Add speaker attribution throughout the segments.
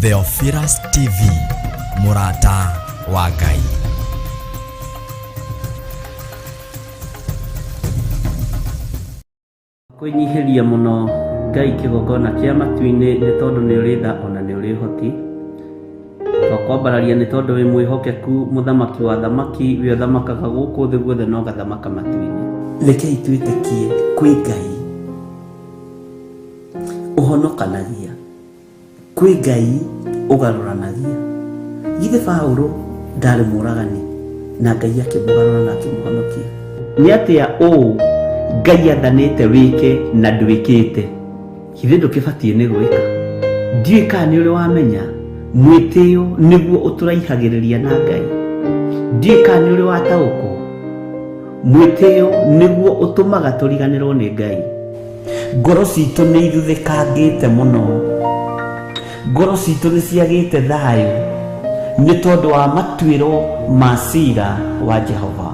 Speaker 1: Theophilus TV, Murata wa Ngai.
Speaker 2: Kũnyihiria mũno Ngai kĩgongona kĩa matu-inĩ nĩ tondũ nĩ ũrĩ tha ona nĩ ũrĩ hoti. Twakwambararia nĩ tondũ wĩ mwĩhokeku mũthamaki wa thamaki, we ũthamakaga gũkũ thĩ guothe no gathamaka matu-inĩ. Rekei twĩtĩkie kwĩ Ngai ũhonokanagia, kwĩ Ngai ũgarũranagia. Githĩ Paũlũ ndarĩ mũragani na Ngai akĩmũgarũra na akĩmũhonokia? Nĩ atĩa ũũ Ngai athanĩte wĩke na ndwĩkĩte? Githĩ ndũkĩbatiĩ nĩ gwĩka? Ndiũĩ kana nĩ ũrĩ wamenya mwĩtĩo nĩguo ũtũraihagĩrĩria na Ngai. Ndiũĩ kana nĩ ũrĩ wataũkwo mwĩtĩo nĩguo ũtũmaga tũriganĩrwo nĩ Ngai. Ngoro citũ nĩ ithuthĩkangĩte mũno, ngoro citũ nĩ ciagĩte thayũ nĩ tondũ wa matuĩro ma cira wa Jehova.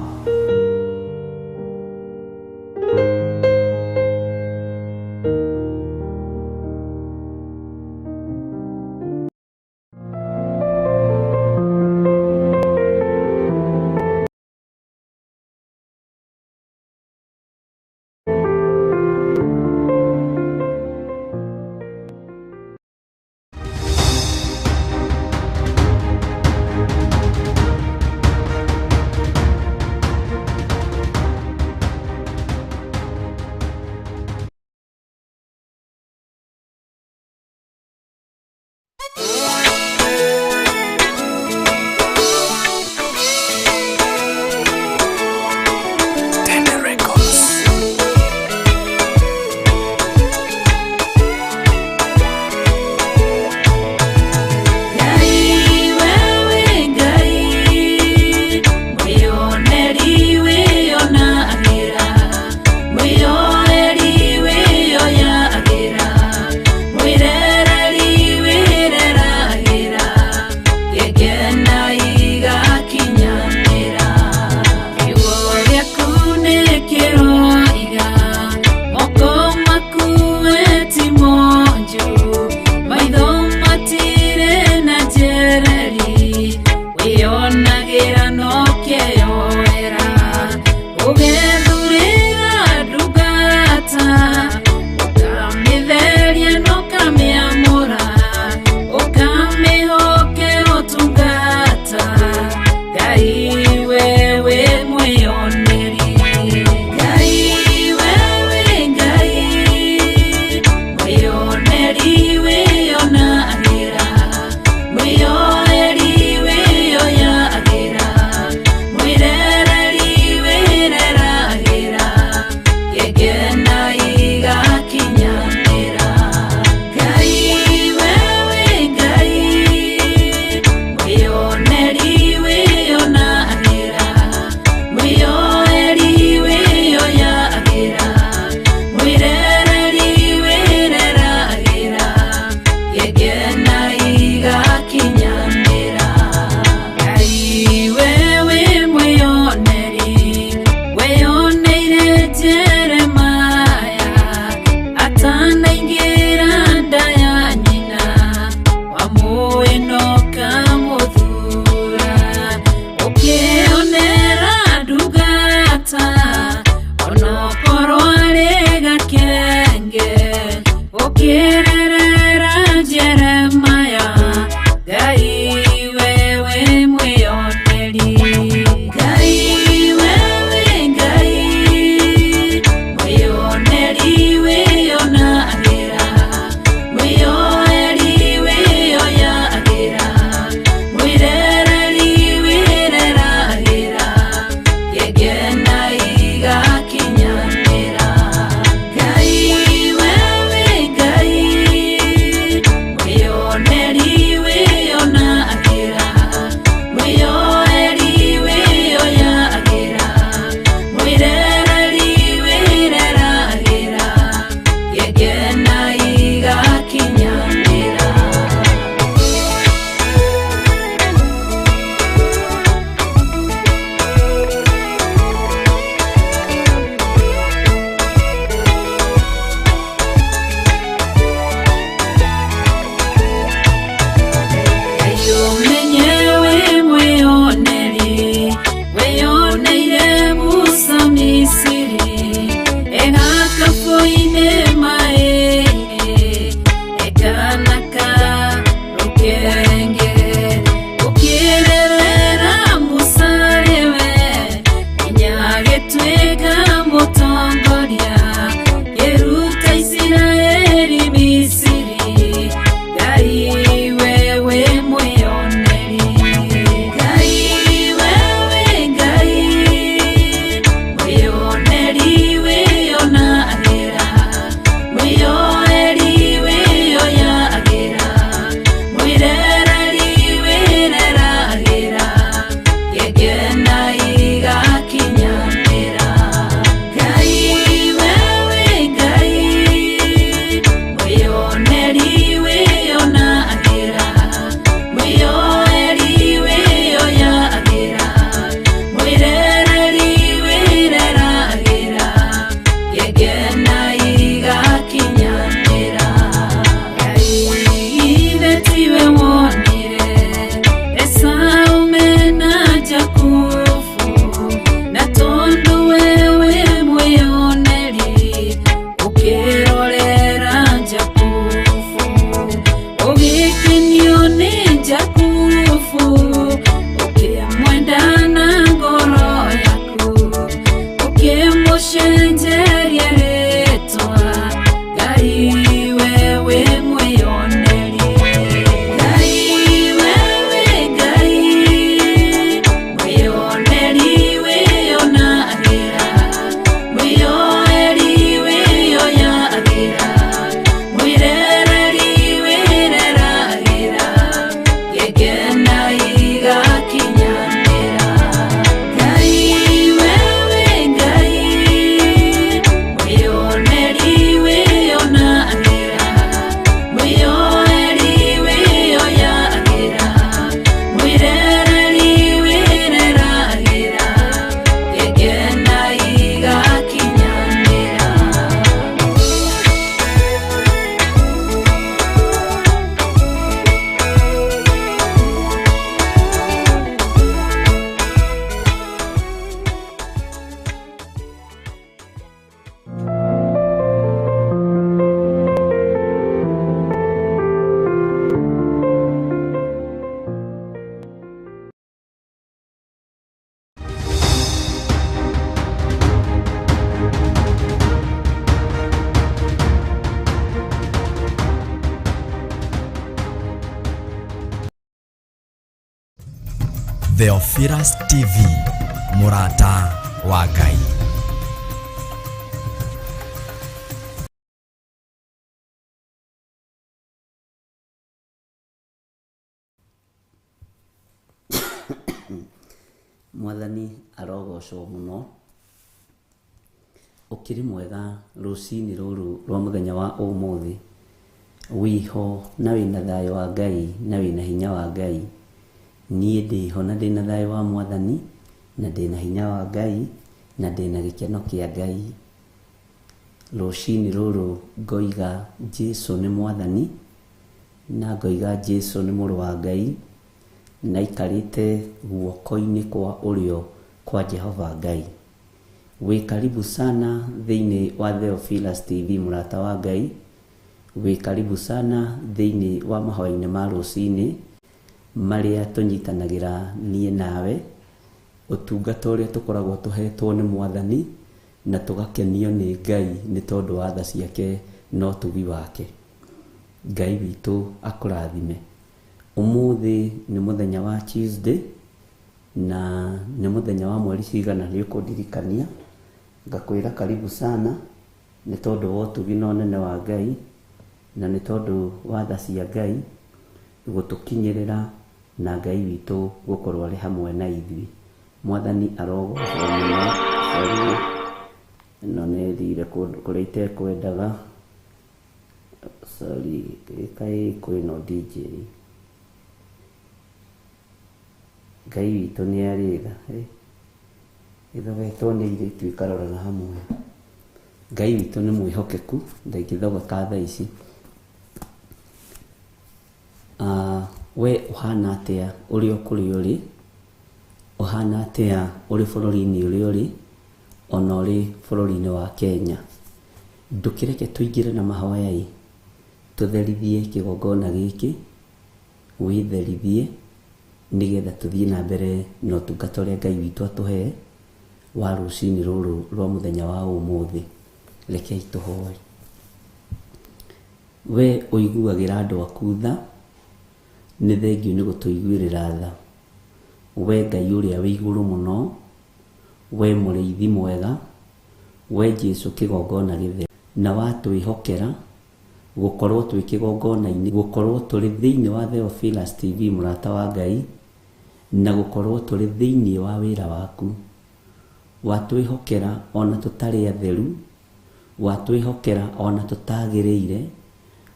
Speaker 3: jakufu ukimwenda na ngoro yaku ukimushenjeria ritwa Ngai wewe mwioneri Ngai wewe Ngai mwioneri wionagira mwioeri wioyagira mwirereri wireragira gegena igakinyanira Ngai wewe Ngai mwioneri wionagira mwioeri wioyagira mwirereri wireragira gegena igakinyanira
Speaker 1: Theophilus TV, Murata wa Ngai.
Speaker 2: Mwathani arogocwo muno ukiri mwega rucini ruru rwa muthenya wa umuthi wiho na wina thayo wa Ngai na wina hinya wa Ngai nie ndiho na ndina thayo wa Mwathani na ndina hinya wa Ngai na ndina gikeno kia Ngai rucini ruru ngoiga Jesu ni Mwathani na ngoiga Jesu ni muru wa Ngai na ikarite guoko-ini kwa urio kwa Jehova Ngai. We karibu sana thiini wa Theophilus TV Murata wa Ngai. We karibu sana thiini wa mahoya-ini ma rucini maria tunyitanagira nie nawe utungata uria tukoragwo tuhetwo ni Mwathani na tugakenio ni Ngai ni tondu wa tha ciake no tugi wake. Ngai witu akurathime. Umuthi ni muthenya wa Tuesday na ni muthenya wa mweri cigana ni ukundirikania ngakwira karibu sana ni tondu wa utugi no nene wa Ngai na ni tondu wa tha cia Ngai gutukinyirira na Ngai witu gukorwo ari hamwe na ithui. Mwathani arogocwo muno no ne thire kuria itekwendaga kai kwino DJ Ngai witu ni aritha ithogetwo ni iritu ikarorana hamwe. Ngai witu ni mwihokeku ndaingithogota tha ici. We uhana atia uri okuri uri uhana atia uri bururi-ini uri uri ona uri bururi-ini wa Kenya. Ndukireke tuingire na mahoya tutherithie kigongona giki witherithie nigetha tuthie na mbere no tungata uria Ngai witu atuhe wa rucini ruru rwa muthenya wa umuthi. Rekei tuhoe. We uiguagira andu aku tha ni thengio ni gutuiguirira tha. We Ngai uria wi iguru muno, we muriithi mwega, we Jesu kigongona githe na watwihokera gukorwo twi kigongona-ini gukorwo turi thiini wa Theophilus TV Murata wa Ngai na gukorwo turi thiini wa wira waku. Watwihokera ona tutari atheru, watwihokera ona tutagiriire,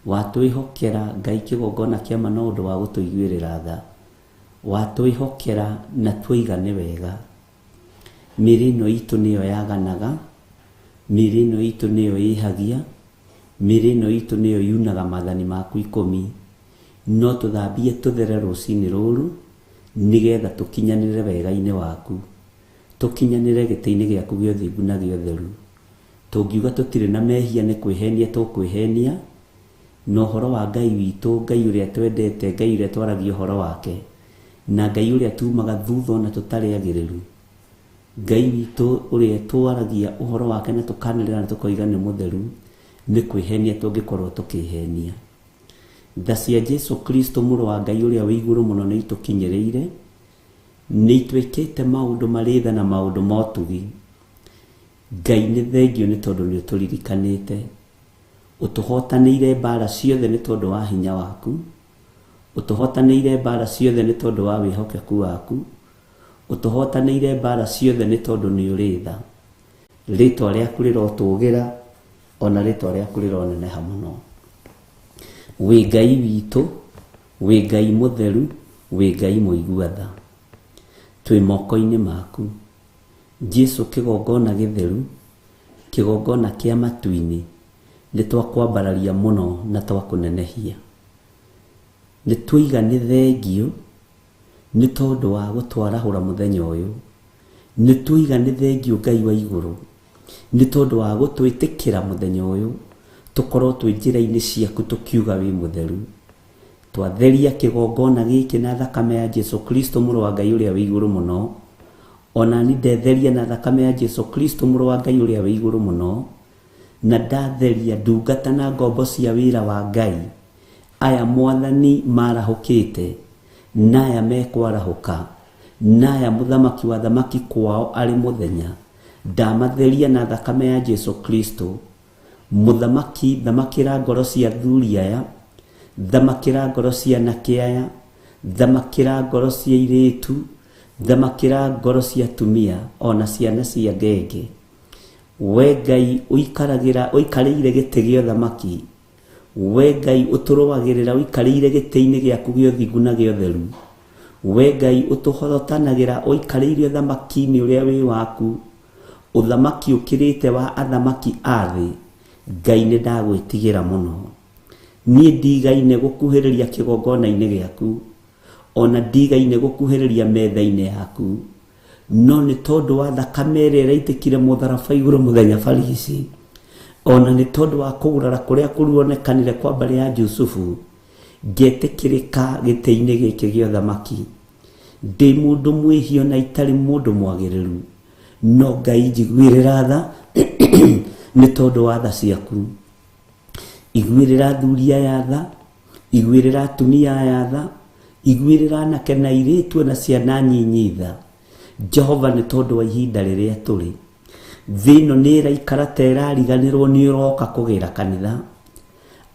Speaker 2: watwihokera Ngai kigongona kia ma no undu wa gutuiguirira tha, watwihokera na twaigane wega. Mĩĩrĩ ĩno itũ nĩyo yaganaga, mĩĩrĩ ĩno itũ nĩyo ĩhagia, mĩĩrĩ ĩno itũ nĩyo yunaga maathani maku 10. No tũthambie tũthere rũcinĩ rũrũ nigetha tũkinyanĩre wega-inĩ waku, tũkinyanĩre gĩtĩ-inĩ gĩaku gĩa ũthingu na gĩa ũtheru. Tũngiuga tũtirĩ na mehia nĩ kwĩhenia tũkwĩhenia, no horo wa Ngai witũ, Ngai ũrĩa twendete, Ngai ũrĩa twaragia horo wake, na Ngai ũrĩa tumaga thutha na tũtarĩ agĩrĩru, Ngai witũ ũrĩa twaragia ũhoro wake na tũkanĩrĩra na tũkoiga nĩ mũtheru, nĩ kwĩhenia tũngĩkorwo tũkĩhenia. Tha cia Jesu Kristo mũrũ wa Ngai ũrĩa wĩ igũrũ mũno nĩ itũkinyĩrĩire, nĩ itwĩkĩte maũndũ marĩ tha na maũndũ motugi. Ngai nĩ thengio nĩ tondũ nĩ ũtũririkanĩte, ũtũhotanĩire mbara ciothe nĩ tondũ wa hinya waku, ũtũhotanĩire mbara ciothe nĩ tondũ wa wĩhokeku waku, ũtũhotanĩire mbara ciothe nĩ tondũ nĩ ũrĩ tha. Rĩtwa rĩaku rĩrotũgĩra, ona rĩtwa rĩaku rĩroneneha mũno. Wĩ Ngai witũ, wĩ Ngai mũtheru, wĩ Ngai mũigua tha. Twĩ moko-inĩ maku. Jesu kĩgongona gĩtheru, kĩgongona kĩa matu-inĩ, nĩ twakwambararia mũno na twakũnenehia. Nĩ tũiga nĩ thengio nĩ tondũ wa gũtwarahũra mũthenya ũyũ. Nĩ tũiga nĩ thengio Ngai wa igũrũ nĩ tondũ wa gũtwĩtĩkĩra mũthenya ũyũ tũkorwo twĩ njĩra-inĩ ciaku tũkiuga wĩ mũtheru. Twatheria kĩgongona gĩkĩ na thakame ya Jesu Kristo mũrũ wa Ngai ũrĩa wĩ igũrũ mũno. Ona ni ndetheria na thakame ya Jesu Kristo mũrũ wa Ngai ũrĩa wĩ igũrũ mũno, na ndatheria ndungata na ngombo cia wĩra wa Ngai aya mwathani marahũkĩte, naya mekwarahũka, naya mũthamaki wa thamaki kwao arĩ mũthenya. Ndamatheria na thakame ya Jesu Kristo. Mũthamaki, thamakĩra ngoro cia thuri aya, thamakĩra ngoro cia anake aya, thamakĩra ngoro cia airĩtu, thamakĩra ngoro cia atumia ona ciana cia ngenge. We Ngai ũikarĩire gĩtĩ gĩa ũthamaki, we Ngai ũtũrũagĩrĩra ũikarĩire gĩtĩ-inĩ gĩaku gĩa ũthingu na gĩa ũtheru, we Ngai ũtũhotanagĩra ũikarĩire ũthamaki-inĩ ũrĩa wĩ waku, ũthamaki ũkĩrĩte wa athamaki a thĩ. Ngai nĩ ndagwĩtigĩra mũno. Niĩ ndigaine gũkuhĩrĩria kĩgongona-inĩ gĩaku, ona ndigaine gũkuhĩrĩria metha-inĩ yaku, no nĩ tondũ wa thakame ĩrĩa ĩraitĩkire mũtharaba igũrũ mũthenya barigici, ona nĩ tondũ wa kũgurara kũrĩa kũruonekanire kwa mbarĩ ya Jusufu, ngetĩkĩrĩka gĩtĩ-inĩ gĩkĩ gĩa ũthamaki. Ndĩ mũndũ mwĩhio na itarĩ mũndũ mwagĩrĩru, no Ngai njiguĩrĩra tha nĩ tondũ wa tha ciaku. Iguĩrĩra thuri aya tha, iguĩrĩra atumia aya tha, iguĩrĩra anake na airĩtu na ciana nyinyi tha. Jehova nĩ tondũ wa ihinda rĩrĩa tũrĩ. Thĩ ĩno nĩ ĩraikara ta ĩrariganĩrwo nĩ ũroka kũgĩra kanitha.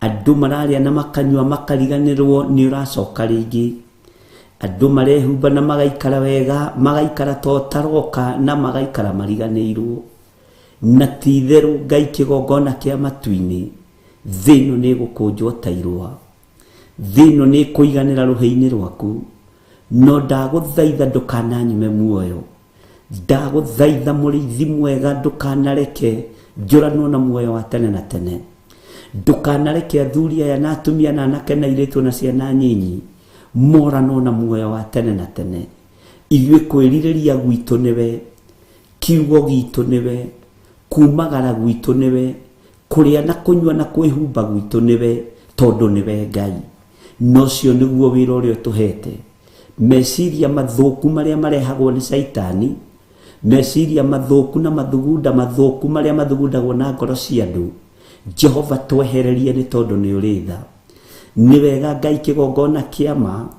Speaker 2: Andũ mararĩa na makanyua makariganĩrwo nĩ ũracoka rĩngĩ. Andũ marehumba na magaikara wega, magaikara to taroka na magaikara mariganĩirwo. Na ti itherũ Ngai kĩgongona kĩa matu-inĩ, thĩ ĩno nĩ gũkũnjwo ta irũa, thĩ ĩno nĩ kũiganĩra rũhĩ-inĩ rwaku. No ndagũthaitha ndũkananyume muoyo, ndagũthaitha mũrĩithi mwega ndũkanareke njũranwo na muoyo wa tene na tene. Ndũkanareke athuri aya na atumia na anake na airĩtu na ciana nyinyi moranwo na muoyo wa tene na tene. Ithuĩ kwĩrirĩria gwitũ nĩwe, kiugo gitũ nĩwe, kumagara gwitũ nĩwe, kũrĩa na kũnyua na kwĩhumba gwitũ nĩwe, tondũ nĩwe Ngai. No cio nĩguo wĩra ũrĩa ũtũhete. Meciria mathũku marĩa marehagwo nĩ Saitani, meciria mathũku na mathugunda mathũku marĩa mathugundagwo na ngoro cia andũ, Jehova twehererie nĩ tondũ nĩ ũrĩ tha. Nĩ wega Ngai kĩgongona kĩa ma,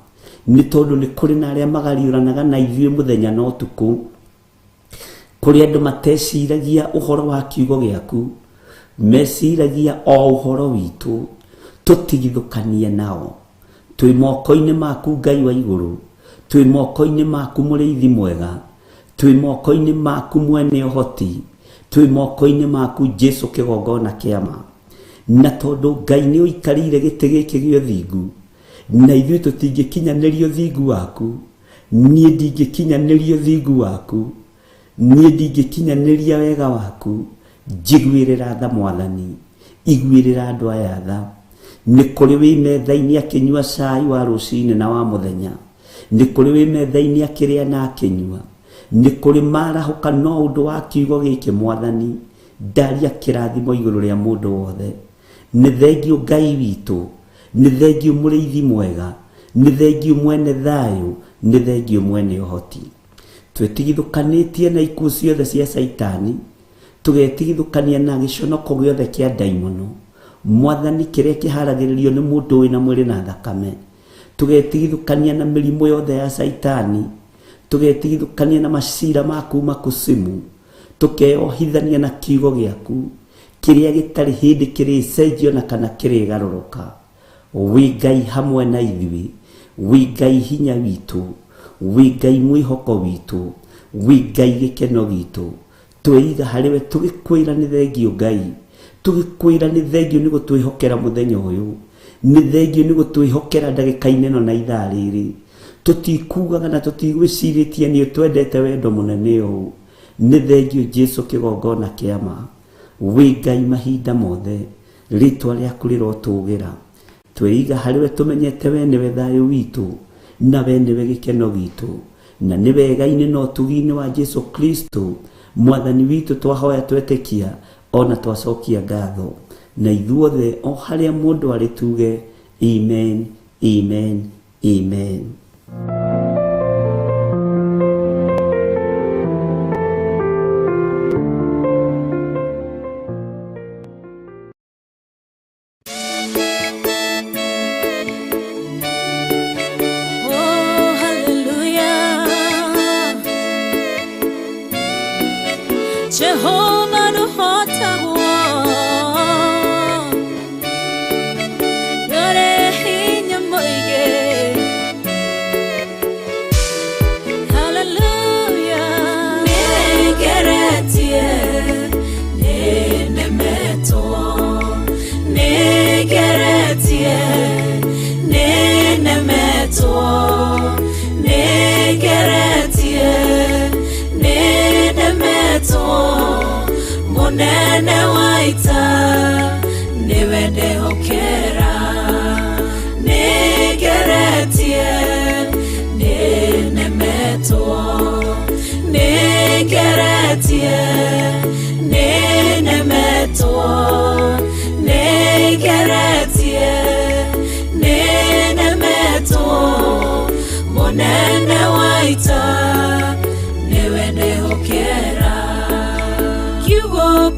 Speaker 2: nĩ tondũ nĩ kũrĩ na arĩa magariũranaga na ithuĩ mũthenya na ũtukũ, kũrĩ andũ mateciragia ũhoro wa kiugo gĩaku, meciragia o ũhoro witũ. Tũtigithũkanie nao. Twĩ moko-inĩ maku Ngai wa igũrũ, twĩ moko-inĩ maku mũrĩithi mwega, twĩ moko-inĩ maku mwene ũhoti, twĩ moko-inĩ maku Jesu kĩgongona kĩa ma. Na tondũ Ngai nĩ ũikarĩire gĩtĩ gĩkĩ gĩa ũthingu, na ithuĩ tũtingĩkinyanĩria ũthingu waku, niĩ ndingĩkinyanĩria ũthingu waku, niĩ ndingĩkinyanĩria wega waku. Njiguĩrĩra tha Mwathani, iguĩrĩra andũ aya tha. Nĩ kũrĩ wĩ metha-inĩ akĩnyua cai wa rũcinĩ na wa mũthenya, nĩ kũrĩ wĩ metha-inĩ akĩrĩa na akĩnyua, nĩ kũrĩ marahũka no ũndũ wa kiugo gĩkĩ Mwathani. Ndaria kĩrathimo igũrũ rĩa mũndũ wothe, nĩ thengio Ngai witũ, nĩ thengio mũrĩithi mwega, nĩ thengio mwene thayũ, nĩ thengio mwene ũhoti. Twĩtigithũkanĩtie na ikuũ ciothe cia Saitani, tũgetigithũkania na gĩconoko gĩothe kĩa ndaimono, Mwathani kĩrĩa kĩharagĩrĩrio nĩ mũndũ wĩna mwĩrĩ na thakame. Tũgetigithũkania na mĩrimũ yothe ya Saitani, tũgetigithũkania na macira ma kuuma kuzimu, tũkeohithania na kiugo gĩaku kĩrĩa gĩtarĩ hĩndĩ kĩrĩcenjio na kana kĩrĩgarũrũka. Wĩ Ngai hamwe na ithuĩ, wĩ Ngai hinya witũ, wĩ Ngai mwĩhoko witũ, wĩ Ngai gĩkeno gitũ. Twĩiga harĩwe tũgĩkwĩra nĩ thengio Ngai, tũgĩkwĩra nĩ thengio nĩ gũtwĩhokera mũthenya ũyũ, nĩ thengio nĩ gũtwĩhokera ndagĩka-inĩ ĩno na ithaa rĩrĩ. Tũtikugaga na tũtigwĩcirĩtie nĩ twendete wendo mũnene ũũ. Nĩ thengio Jesũ kĩgongona kĩa ma, wĩ Ngai mahinda mothe, rĩtwa rĩaku rĩrotũgĩra. Twĩiga harĩwe tũmenyete we nĩwe thayũ witũ, na we nĩwe gĩkeno gitũ, na nĩ wega-inĩ na ũtugi-inĩ wa Jesũ Kristo Mwathani witũ twahoya twetĩkia ona twacokia ngatho. Na ithuothe o harĩa mũndũ arĩ tuge amen, amen, amen.
Speaker 3: Jehovah no hotago yore hinya moige. Hallelujah. Negeretie nenemeto, negeretie nenemeto, negeretie nenemeto. Munene waita niwe ndehokera, negeretie nenemetwo, negeretie nenemetwo, negeretie nenemetwo. Munene waita niwe ndehokera.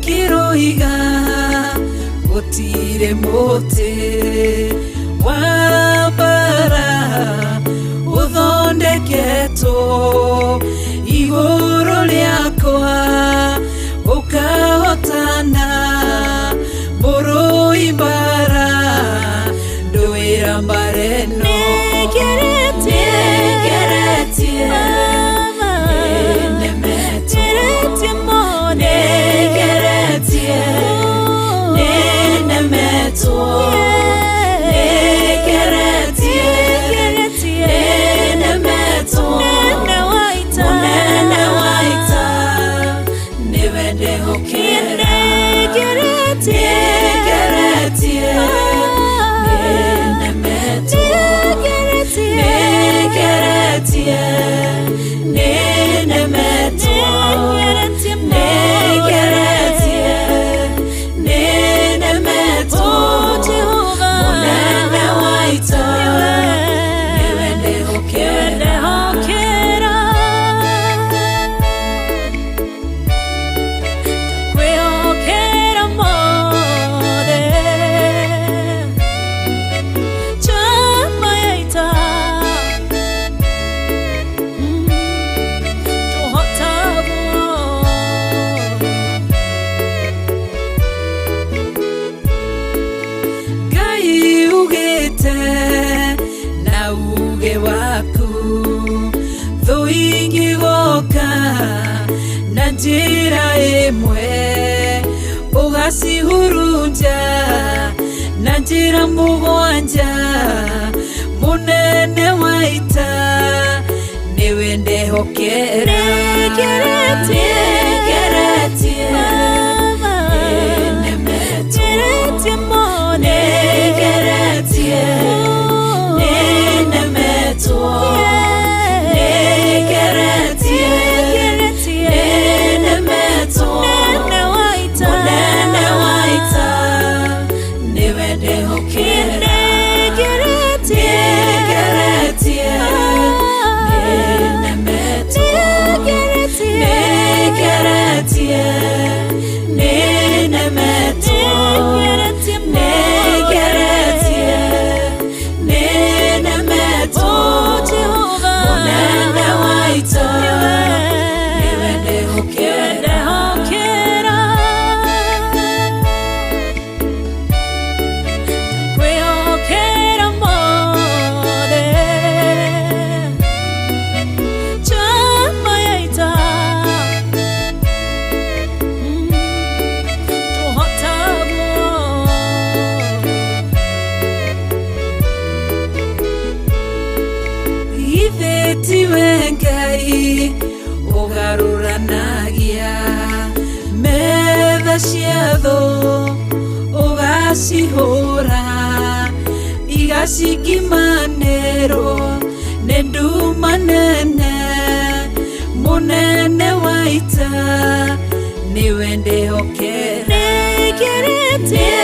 Speaker 3: Kiroiga gutire muti wa bara uthondeketwo iguru riakwa ukahotana mburu ibara nduira mbareno. Negeretie njira imwe ugacihurunja na njira mugwanja. Munene waita niwe ndehokera, negeretie nenemetwo, negeretie nenemetwo, negeretie nenemetwo. Munene waita tiwe Ngai ugaruranagia metha cia thũ ugacihũra igacikimanĩrwo nĩ nduma nene mũnene wa ita nĩwe ndĩhokera nĩngeretie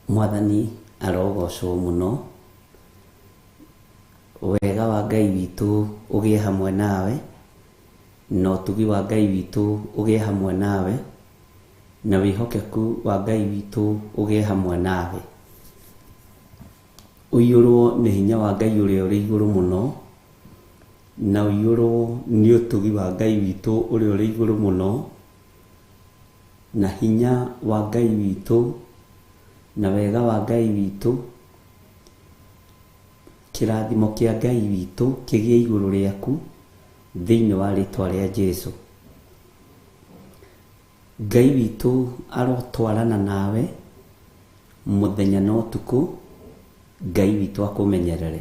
Speaker 2: Mwathani arogocwo muno. Wega wa Ngai witũ ũgĩe hamwe nawe, na ũtugi wa Ngai witũ ũgĩe hamwe nawe, na wĩhokeku wa Ngai witũ ũgĩe hamwe nawe. Ũiyũrwo nĩ hinya wa Ngai ũrĩa ũrĩ igũrũ mũno, na ũiyũrwo nĩ ũtugi wa Ngai witũ ũrĩa ũrĩ igũrũ mũno, na hinya wa Ngai witũ na wega wa Ngai witũ, kĩrathimo kĩa Ngai witũ kĩgĩe igũrũ rĩaku thĩinĩ wa rĩtwa rĩa Jesũ. Ngai witũ arotwarana nawe mũthenya na ũtukũ. Ngai witũ akũmenyerere.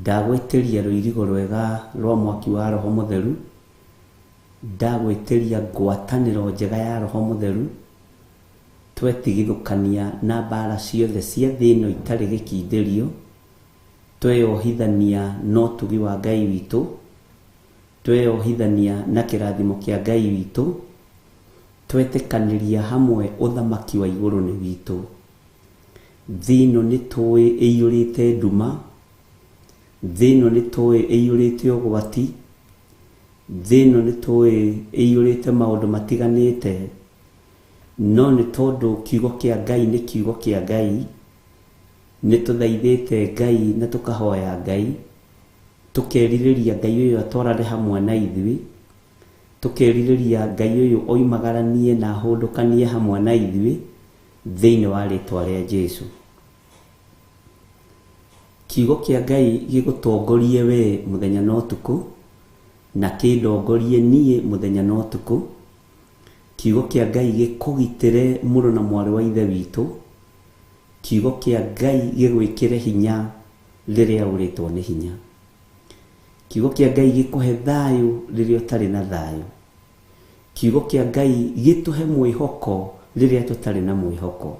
Speaker 2: Ndagwĩtĩria rũirigo rwega rwa mwaki wa Roho Mũtheru. Ndagwĩtĩria ngwatanĩro njega ya Roho Mũtheru, twetigithũkania na mbara ciothe cia thĩ ĩno itarĩ gĩkindĩrio, tweyohithania na ũtugi wa Ngai witũ, tweyohithania na kĩrathimo kĩa Ngai witũ, twetĩkanĩria hamwe ũthamaki wa igũrũ nĩ witũ. Thĩ ĩno nĩ tũĩ ĩiyũrĩte nduma, thĩ ĩno nĩ tũĩ ĩiyũrĩte ũgwati, thĩ ĩno nĩ tũĩ ĩiyũrĩte maũndũ matiganĩte, no nĩ tondũ kiugo kĩa Ngai nĩ kiugo kĩa Ngai, nĩ tũthaithĩte Ngai na tũkahoya Ngai, tũkerirĩria Ngai ũyũ atwarane hamwe na ithuĩ, tũkerirĩria Ngai ũyũ oimagaranie na ahũndũkanie hamwe na ithuĩ thĩinĩ wa rĩtwa rĩa Jesũ. Kiugo kĩa Ngai gĩgũtongorie we mũthenya na ũtukũ, na kĩndongorie niĩ mũthenya na ũtukũ. Kiugo kĩa Ngai gĩkũgitĩre mũrũ na mwarĩ wa ithe witũ. Kiugo kĩa Ngai gĩgwĩkĩre hinya rĩrĩa ũrĩtwo nĩ hinya. Kiugo kĩa Ngai gĩkũhe thayũ rĩrĩa ũtarĩ na thayũ. Kiugo kĩa Ngai gĩtũhe mwĩhoko rĩrĩa tũtarĩ na mwĩhoko.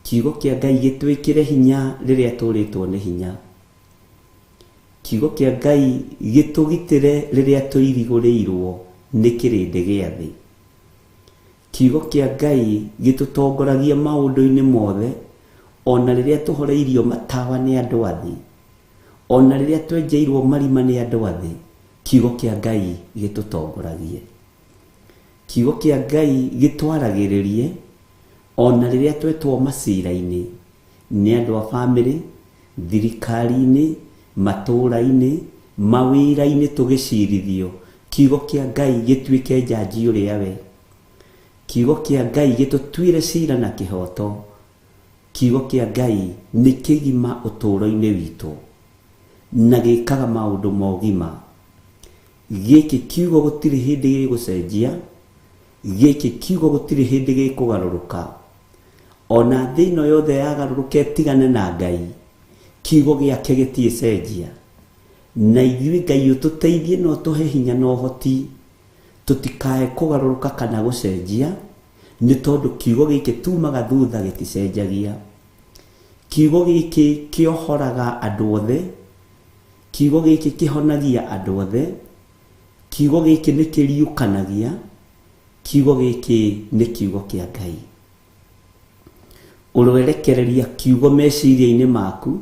Speaker 2: Kiugo kĩa Ngai gĩtwĩkĩre hinya rĩrĩa tũrĩtwo nĩ hinya. Kiugo kĩa Ngai gĩtũgitĩre rĩrĩa tũirigũrĩirwo nĩ kĩrĩndĩ gĩa thĩ. Kiugo kĩa Ngai gĩtũtongoragia maũndũ-inĩ mothe, ona rĩrĩa tũhoreirio matawa nĩ andũ a thĩ, ona rĩrĩa twenjeirwo marima nĩ andũ a thĩ. Kiugo kĩa Ngai gĩtũtongoragie. Kiugo kĩa Ngai gĩtwaragĩrĩrie ona rĩrĩa twetwo macira-inĩ nĩ andũ a bamĩrĩ, thirikari-inĩ, matũũra-inĩ, mawĩra-inĩ tũgĩcirithio. Kiugo kĩa Ngai gĩtuĩke njanji ũrĩa we. kiugo kia Ngai gitutwire cira na kihoto. Kiugo kia Ngai ni kigima uturo-ini witu na gikaga maundu mogima. Giki kiugo gutiri hindi gigucenjia, giki kiugo gutiri hindi gikugaruruka. Ona thino yothe yagaruruke tigane na Ngai, kiugo giake giticenjia. Na ithuĩ Ngai ũtũteithie no tũhe hinya na ũhoti tutikae kugaruruka kana gucenjia, ni tondu kiugo giki tumaga thutha giticenjagia. Kiugo giki kiohoraga andu othe, kiugo giki kihonagia andu othe, kiugo giki ni kiriukanagia, kiugo giki ni kiugo kia Ngai. Urwerekereria kiugo meciria-ini maku,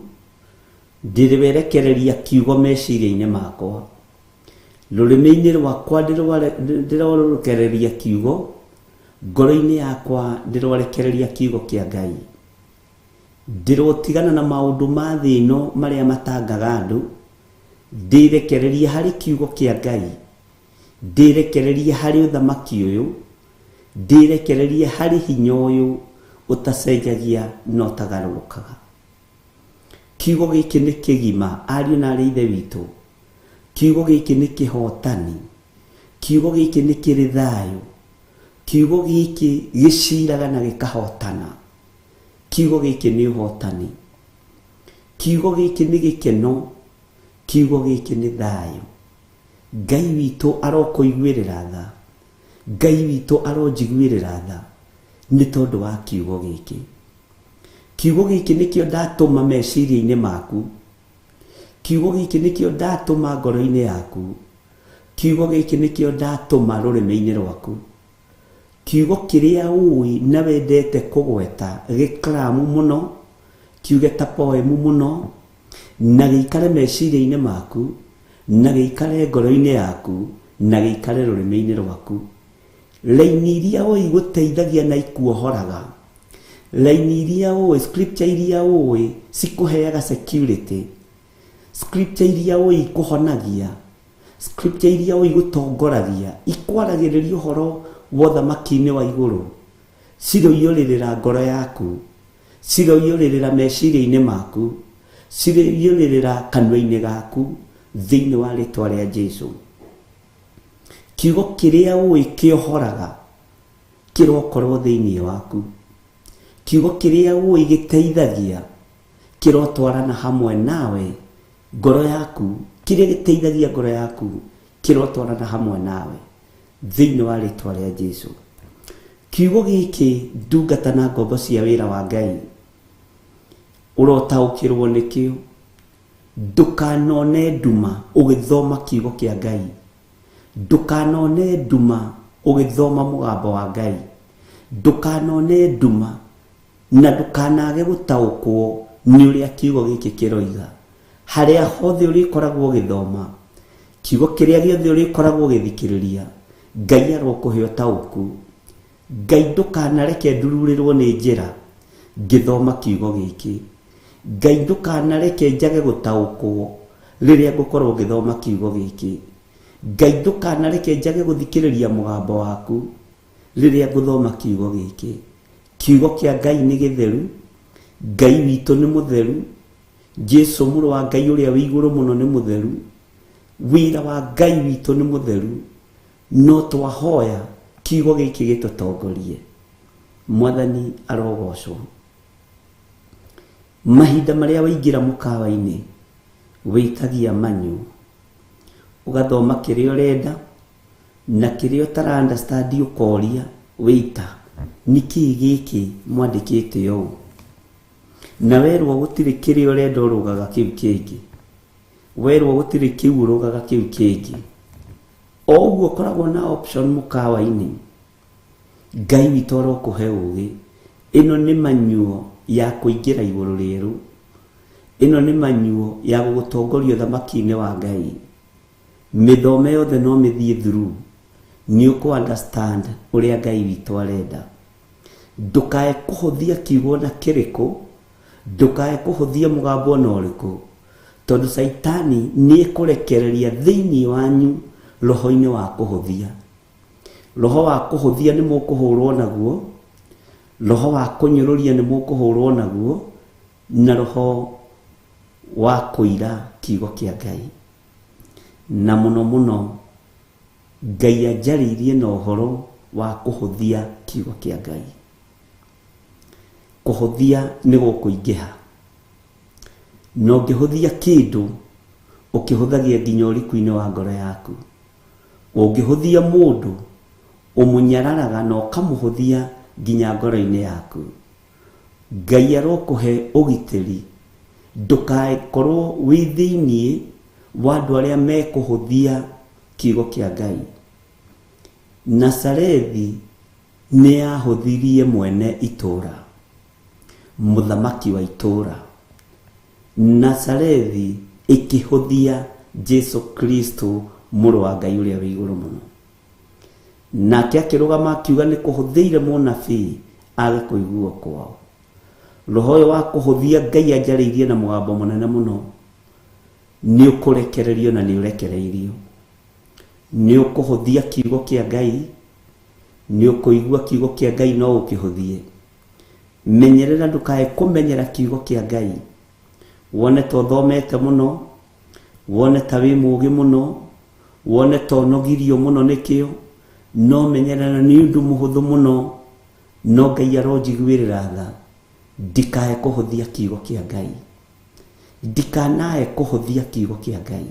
Speaker 2: ndiriwerekereria kiugo meciria-ini makwa. Rurimi-ini rwakwa ndirorekereria kiugo, ngoro-ini yakwa ndirorekereria kiugo kia Ngai. Ndirotigana na maundu ma thĩ ĩno maria matangaga andu, ndirekereria hari kiugo kia Ngai, ndirekereria hari uthamaki uyu, ndirekereria hari hinya uyu utacenjagia no utagarurukaga. Kiugo giki ni kigima, ariũ na arĩ ithe witũ. Kiugo giki ni kihotani, kiugo giki ni kiri thayu, kiugo giki giciraga na gikahotana, kiugo giki ni uhotani, kiugo giki ni gikeno, kiugo giki ni thayu. Ngai witũ arokuiguĩrĩra tha, Ngai witũ aronjiguĩrĩra tha ni tondu wa kiugo giki. Kiugo giki nikio ndatũma meciria-ini maku, kiugo giki nikio ndatũma ngoro-ini yaku, kiugo giki nikio ndatũma rurimi-ini rwaku. Kiugo kiria ui na wendete kugweta giklamu muno, kiuge ta poemu muno, na giikare meciria-ini maku, na giikare ngoro-ini yaku, na giikare rurimi-ini rwaku. Laini iria ui guteithagia na ikuohoraga, laini iria ui, scripture iria ui cikuheaga security, scripture iria ui ikuhonagia, scripture iria ui gutongoragia, ikwaragĩrĩria ũhoro wa ũthamaki-inĩ wa igũrũ, ciroiyũrĩrĩra ngoro yaku, ciroiyũrĩrĩra meciria-ini maku, ciroiyũrĩrĩra kanua-ini gaku thĩinĩ wa rĩtwa rĩa Jesu. Kiugo kiria ui kiohoraga kirokorwo thĩinĩ waku. Kiugo kiria ui giteithagia kirotwarana hamwe nawe, ngoro yaku, kiria giteithagia ngoro yaku kirotwarana hamwe nawe thĩinĩ wa rĩtwa rĩa Jesu. Kiugo giki ndungata na ngombo cia wĩra wa Ngai urotaũkĩrwo nĩkĩo. Ndukanone nduma ũgĩthoma kiugo kia Ngai, ndukanone nduma ũgĩthoma mũgambo wa Ngai, ndukanone nduma na ndukanage gũtaũkwo nĩ ũrĩa kiugo gĩkĩ kĩroiga. Harĩa hothe ũrĩkoragwo ũgĩthoma, kiugo kĩrĩa gĩothe ũrĩkoragwo ũgĩthikĩrĩria, Ngai arokũhe ũtaũku. Ngai ndukanareke ndururĩrwo nĩ njĩra ngĩthoma kiugo gĩkĩ. Ngai ndukanareke njage gũtaũkwo rĩrĩa ngũkorwo ngĩthoma kiugo gĩkĩ. Ngai ndukanareke njage gũthikĩrĩria mũgambo waku rĩrĩa ngũthoma kiugo gĩkĩ. Kiugo kia Ngai nĩ gĩtheru, Ngai witũ nĩ mũtheru, Jesu mũrũ wa Ngai ũrĩa wĩ igũrũ mũno nĩ mũtheru, wĩra wa Ngai witũ nĩ mũtheru. No twahoya kiugo gĩkĩ gĩtũtongorie. Mwathani arogocwo. Mahinda marĩa waingĩra mũkawa-inĩ wĩtagia manyu, ugathoma kĩrĩa ũrenda na kĩrĩa ũtara understand ũkoria wĩta nĩkĩ gĩkĩ mwandĩkĩte ũũ, na werwo gũtirĩ kĩrĩa ũrenda ũrũgaga kĩu kĩngĩ, werwo gũtirĩ kĩu ũrũgaga kĩu kĩngĩ. O ũguo ũkoragwo na option mũkawa-inĩ. Ngai witũ arokũhe ũũgĩ. Ĩno nĩ manyuo ya kũingĩra igũrũ rĩerũ, ĩno nĩ manyuo ya gũgũtongoria ũthamaki-inĩ wa Ngai. Mĩthome yothe no mĩthiĩ through, nĩ ũkũ understand ũrĩa Ngai witũ arenda. Ndukae kũhũthia kiugo na kĩrĩkũ, ndukae kũhũthia mũgambo na ũrĩkũ, tondũ Saitani nĩ ekũrekereria thĩinĩ wanyu roho-inĩ wa kũhũthia. roho wa kuhuthia ni mukuhurwo naguo, roho wa kunyururia ni mukuhurwo naguo, na roho wa kuira kiugo kia Ngai. Na muno muno Ngai ajaririe na uhoro wa kuhuthia kiugo kia Ngai. Kuhuthia ni gukuingiha, no ngihuthia kindu ukihuthagia nginya uriku-ini wa ngoro yaku. Ungihuthia mundu umunyararaga na ukamuhuthia nginya ngoro-ini yaku. Ngai arokuhe ugitiri, ndukakorwo wi thiini wa andu aria mekuhuthia kiugo kia Ngai. Nazarethi ni yahuthirie mwene itura, muthamaki wa itura. Nazarethi ikihuthia Jesu Kristo muru wa Ngai uria wi iguru muno. Nake akirugama akiuga ni kuhuthiire munabii age kuiguo kwao. Roho wa kuhuthia Ngai ajariirie na mugambo munene muno ni ukurekererio na ni urekereirio. Ni ukuhuthia kiugo kia Ngai, ni ukuigua kiugo kia Ngai no ukihuthie. Menyerera ndukae kumenyera kiugo kia Ngai. Wone to thomete muno, wone ta wi mugi muno, wone to nogirio muno nikio, no menyerera ni undu muhuthu muno, no Ngai aronjiguirira tha. Ndikae kuhuthia kiugo kia Ngai, ndikanae kuhuthia kiugo kia Ngai.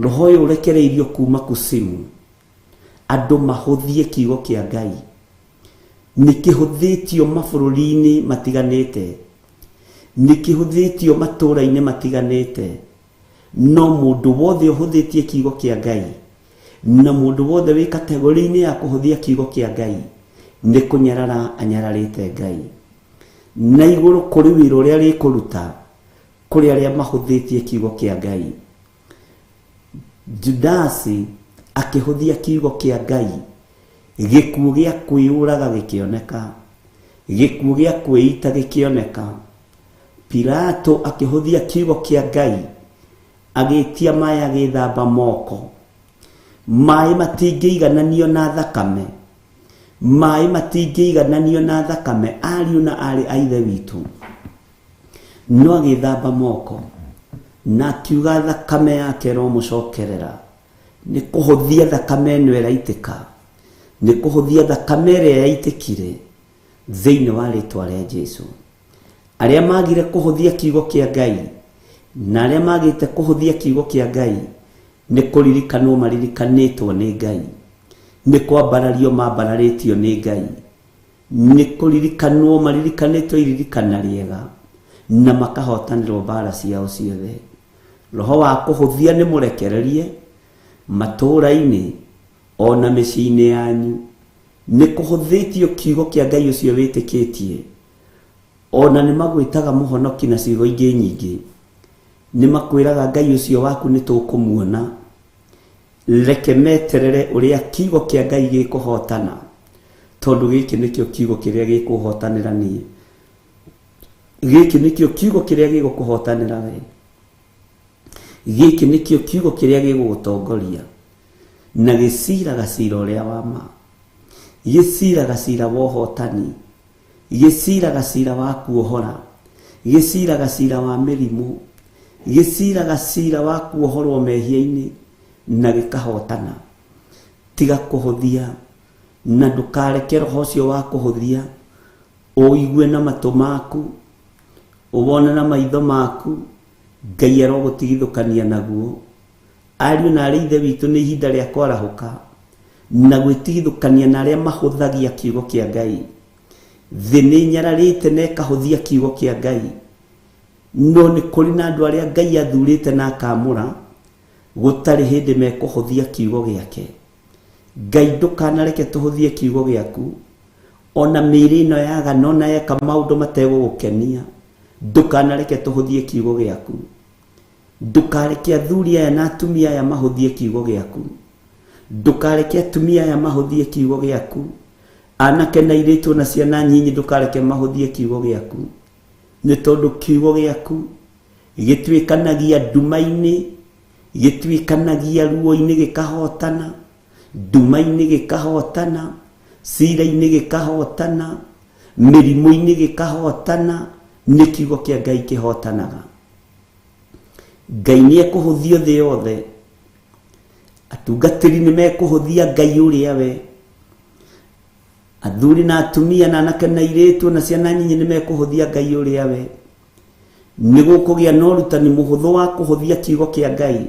Speaker 2: Roho uyu urekereirio kuma kusimu, andu mahuthie kiugo kia Ngai. Nikihuthitio mabururi-ini matiganite, nikihuthitio matura-ini matiganite, no mundu wothe uhuthitie kiugo kia Ngai, na mundu wothe wi kategori-ini ya kuhuthia kiugo kia Ngai, ni kunyarara anyararite Ngai. Na iguru kuri wira uria rikuruta kuri aria mahuthitie kiugo kia Ngai. Judasi akihuthia kiugo kia Ngai, gikuo gia kwiuraga gikioneka, gikuo gia kwiita gikioneka. Pilato akihuthia kiugo kia Ngai, agitia mai agithamba moko. Mai matingĩigananio na thakame, mai matingĩigananio na thakame, ariũ na arĩ a ithe witũ. No agithamba moko na akiuga thakame yake no mucokerera. Ni kuhuthia thakame ĩno ĩraitĩka, ni kuhuthia thakame ĩrĩa yaitikire thĩinĩ wa rĩtwa rĩa Jesu. Aria magire kuhuthia kiugo kia Ngai na aria magite kuhuthia kiugo kia Ngai ni kuririkanwo maririkanitwo ni Ngai, ni kwambarario mambararitio ni Ngai, ni kuririkanwo maririkanitwo iririkana riega, na makahotanirwo mbara ciao ciothe. Roho wa kuhuthia ni murekererie matura-ini ona mĩciĩ-inĩ yanyu. Ni kuhuthitio kiugo kia Ngai ucio witikitie, ona ni magwitaga muhonoki na ciugo ingĩ nyingĩ. Ni makwiraga Ngai ucio waku ni tukumuona. Reke meterere uria kiugo kia Ngai gikuhotana, tondu giki nikio kiugo kiria gikuhotanira nie. Giki nikio kiugo kiria gigukuhotanira we. Giki nikio kiugo kiria gigugutongoria, na giciraga cira uria wa ma, giciraga cira wa uhotani, giciraga cira wa kuohora, giciraga cira wa mirimu, giciraga cira wa kuohorwo mehia-ini na gikahotana. Tiga kuhuthia, na ndukareke roho ucio wa kuhuthia uigue na matu maku, ubone na maitho maku. Ngai arogutigithukania naguo. Ariũ na arĩ ithe witũ nĩ ihinda rĩa kwarahuka na gwĩtigithukania na arĩa mahuthagia kiugo kia Ngai. Thĩ nĩ nyararĩte na ĩkahuthia kiugo kia Ngai, no nĩ kũrĩ na andũ arĩa Ngai athurĩte na akamũra gũtarĩ hĩndĩ mekuhuthia kiugo gĩake. Ngai ndũkanareke tũhuthie kiugo gĩaku, ona mĩĩrĩ ĩno yagana ona yeka maũndũ mategũgũkenia, ndũkanareke tũhuthie kiugo gĩaku. Ndukareke athuri aya na atumia aya mahuthie kiugo gĩaku, ndukareke atumia aya mahuthie kiugo gĩaku, anake na airĩtu na ciana nyinyi ndukareke mahuthie kiugo gĩaku. Nĩ tondũ kiugo gĩaku gĩtuĩkanagia nduma-inĩ, gĩtuĩkanagia ruo-inĩ gĩkahotana, nduma-inĩ gĩkahotana, cira-inĩ gĩkahotana, mĩrimũ-inĩ gĩkahotana, nĩ kiugo kĩa Ngai kĩhotanaga. Ngai nĩ ekũhũthia thĩ yothe, atungatĩri nĩ mekũhũthia Ngai ũrĩa we, athuri na atumia na anake na airĩtu na ciana nyinyi nĩ mekũhũthia Ngai ũrĩa we. Nĩgũkũgĩa na ũrutani mũhũthũ wa kũhũthia kiugo kĩa Ngai.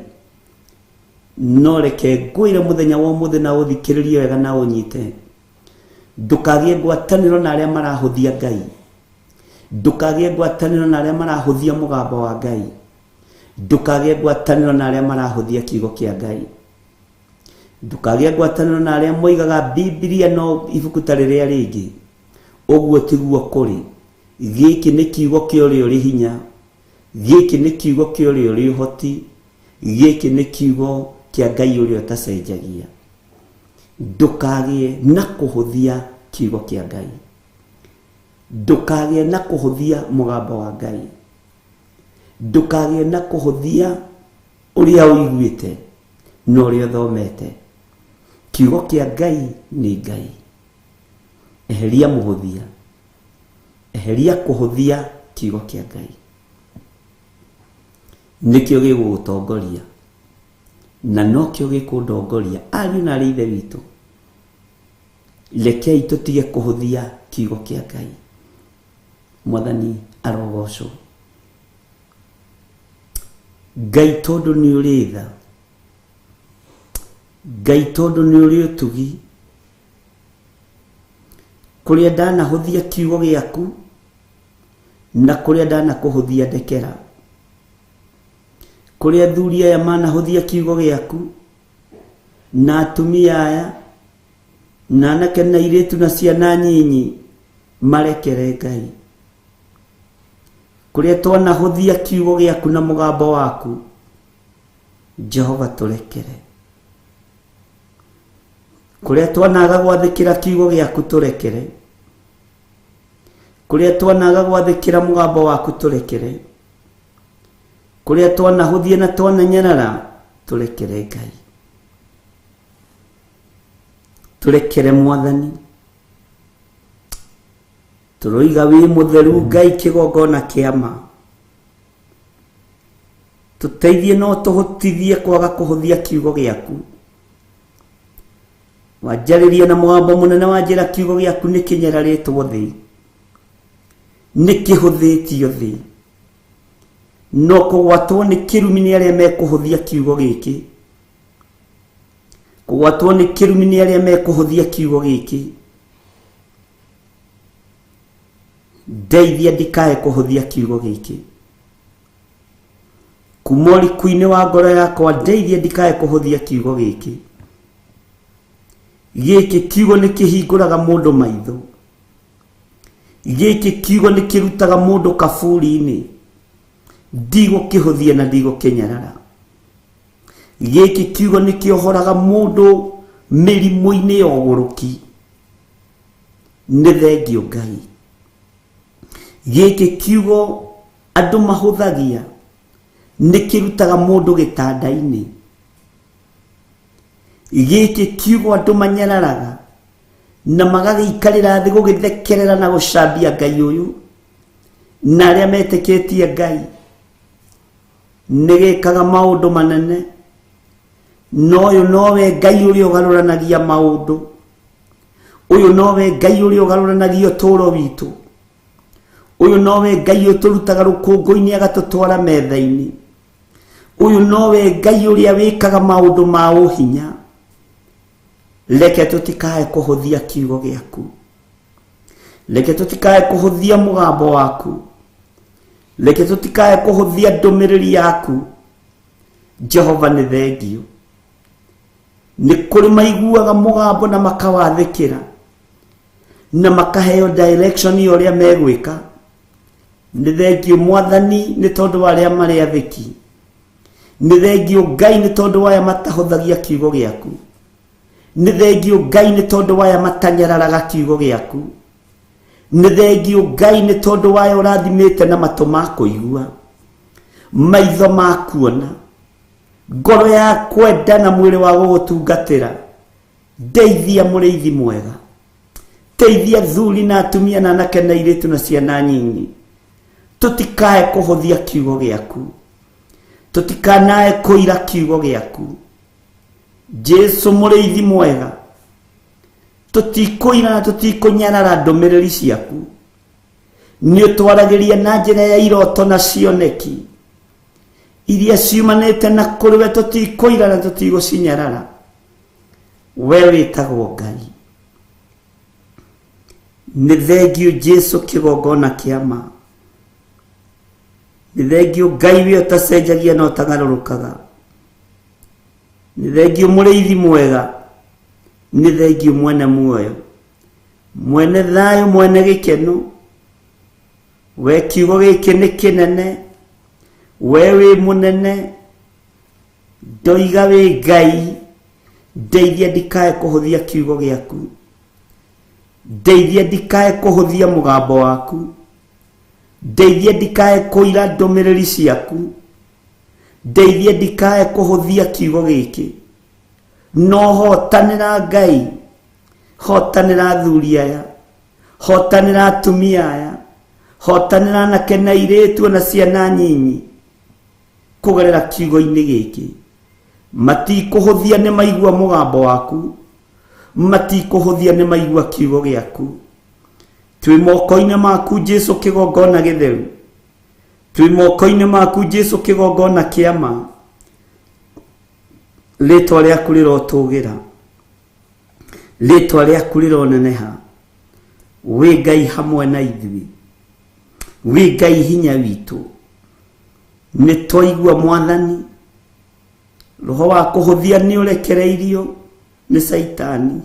Speaker 2: No reke ngwĩre mũthenya wa ũmũthĩ na ũthikĩrĩrie wega na ũnyite, ndũkagĩe ngwatanĩro na arĩa marahũthia Ngai, ndũkagĩe ngwatanĩro na arĩa marahũthia mũgambo wa Ngai, ndũkagĩe ngwatanĩro na arĩa marahũthia kiugo kĩa Ngai, ndũkagĩe ngwatanĩro na arĩa moigaga Biblia no ibuku ta rĩrĩa rĩngĩ. Ũguo tiguo kũrĩ. Gĩkĩ nĩ kiugo kĩa ũrĩa ũrĩ hinya, gĩkĩ nĩ kiugo kĩa ũrĩa ũrĩ ũhoti, gĩkĩ nĩ kiugo kĩa Ngai ũrĩa ũtacenjagia. Ndũkagĩe na kũhũthia kiugo kĩa Ngai, ndũkagĩe na kũhũthia mũgambo wa Ngai, ndũkagĩe na kũhũthia ũrĩa ũiguĩte na ũrĩa ũthomete. Kiugo kĩa Ngai nĩ Ngai. Eheria mũhũthia, eheria kũhũthia kiugo kĩa Ngai, nĩkĩo gĩgũgũtongoria na nokĩo gĩkũndongoria. Ariũ na aarĩ a Ithe witũ, rekei tũtige kũhũthia kiugo kĩa Ngai. Mwathani arogocwo. Ngai tondũ nĩ ũrĩ tha, Ngai tondũ nĩ ũrĩ ũtugi, kũrĩa ndanahũthia kiugo gĩaku na kũrĩa ndanakũhũthia ndekera, kũrĩa athuri aya manahũthia kiugo gĩaku na atumia aya na anake na airĩtu na ciana nyinyi marekere Ngai, kũrĩa twanahũthia kiugo gĩaku na mũgambo waku, Jehova tũrekere. Kũrĩa twanaga gwathĩkĩra kiugo gĩaku tũrekere, kũrĩa twanaga gwathĩkĩra mũgambo waku tũrekere, kũrĩa twanahũthia na twananyarara tũrekere Ngai, tũrekere Mwathani. Tũroiga wĩ mũtheru Ngai kĩgongona kĩama, tũteithie no tũhotithie kwaga kũhũthia kiugo gĩaku. Wanjarĩria na mũgambo mũnene wa njĩra kiugo gĩaku nĩ kĩnyararĩtwo thĩ, nĩ kĩhũthĩtio thĩ, no kũgwatwo nĩ kĩrumi nĩ arĩa mekũhũthia kiugo gĩkĩ, kũgwatwo nĩ kĩrumi nĩ arĩa mekũhũthia kiugo gĩkĩ. Ndeithia ndikae kũhũthia kiugo gĩkĩ. Kuma ũriku-inĩ wa ngoro yakwa, ndeithia ndikae kũhũthia kiugo gĩkĩ. Gĩkĩ kiugo nĩ kĩhingũraga mũndũ maitho, gĩkĩ kiugo nĩ kĩrutaga mũndũ kaburi-inĩ, ndigũkĩhũthia na ndigũkĩnyarara. Gĩkĩ kiugo nĩ kĩohoraga mũndũ mĩrimũ-inĩ ya ũgũrũki. Nĩ thengio Ngai. Gĩkĩ kiugo andũ mahũthagia, nĩ kĩrutaga mũndũ gĩtanda-inĩ. Gĩkĩ kiugo andũ manyararaga na magagĩikarĩra thĩ gũgĩthekerera na gũcambia Ngai ũyũ na arĩa metĩkĩtie Ngai. Nĩ gĩkaga maũndũ manene, no ũyũ nowe Ngai ũrĩa ũgarũranagia maũndũ, ũyũ nowe Ngai ũrĩa ũgarũranagia ũtũũro witũ, ũyũ nowe Ngai ũtũrutaga rũkũngũ-inĩ agatũtwara metha-inĩ, ũyũ nowe Ngai ũrĩa wĩkaga maũndũ ma ũhinya. Reke tũtikae kũhũthia kiugo gĩaku, reke tũtikae kũhũthia mũgambo waku, reke tũtikae kũhũthia ndũmĩrĩri yaku. Jehova nĩ thengio. Nĩ kũrĩ maiguaga mũgambo na makawathĩkĩra na makaheo direction ya ũrĩa megwĩka. Nĩ thengio Mwathani nĩ tondũ wa arĩa marĩ athĩki. Nĩ thengio Ngai nĩ tondũ wa aya matahũthagia kiugo gĩaku. Nĩ thengio Ngai nĩ tondũ wa aya matanyararaga kiugo gĩaku. Nĩ thengio Ngai nĩ tondũ wa aya ũrathimĩte na matũ ma kũigua, maitho ma kuona, ngoro ya kwenda na mwĩrĩ wa gũgũtungatĩra. Ndeithia mũrĩithi mwega, teithia thuri na atumia na anake na airĩtu na ciana nyinyi, tũtikae kũhũthia kiugo gĩaku, tũtikanae kũira kiugo gĩaku. Jesu mũrĩithi mwega, tũtikũira na tũtikũnyarara ndũmĩrĩri ciaku, nĩũtwaragĩria na njĩra ya iroto na cioneki iria ciumanĩte na kũrĩ we, tũtikũira na tũtigũcinyarara. We wĩtagwo Ngai. Nĩ thengiũ Jesu kĩgongona kĩa ma, nĩ thengiũ Ngai we ũtacenjagia na ũtagarũrũkaga, nĩ thengiũ mũrĩithi mwega, nĩ thengiũ mwene muoyo, mwene thayũ, mwene gĩkeno. We kiugo gĩkĩ nĩ kĩnene, we wĩ mũnene, ndoiga wĩ Ngai. Ndeithia ndikae kũhũthia kiugo gĩaku, ndeithia ndikae kũhũthia mũgambo waku, ndeithia ndikae kũira ndũmĩrĩri ciaku, ndeithia ndikae kũhũthia kiugo gĩkĩ, no hotanĩra Ngai, hotanĩra athuri aya, hotanĩra atumia aya, hotanĩra anake na airĩtu na ciana nyinyi kũgerera kiugo-inĩ gĩkĩ. Matikũhũthia nĩ maigua mũgambo waku, matikũhũthia nĩ maigua kiugo gĩaku. Twĩ moko-inĩ maku Jesu kĩgongona gĩtheru, twĩ moko-inĩ maku Jesu kĩgongona kĩa ma. Rĩtwa rĩaku rĩrotũgĩra, rĩtwa rĩaku rĩroneneha. Wĩ Ngai hamwe na ithuĩ, wĩ Ngai hinya witũ. Nĩ twaigua Mwathani, roho wa kũhũthia nĩ ũrekereirio nĩ Saitani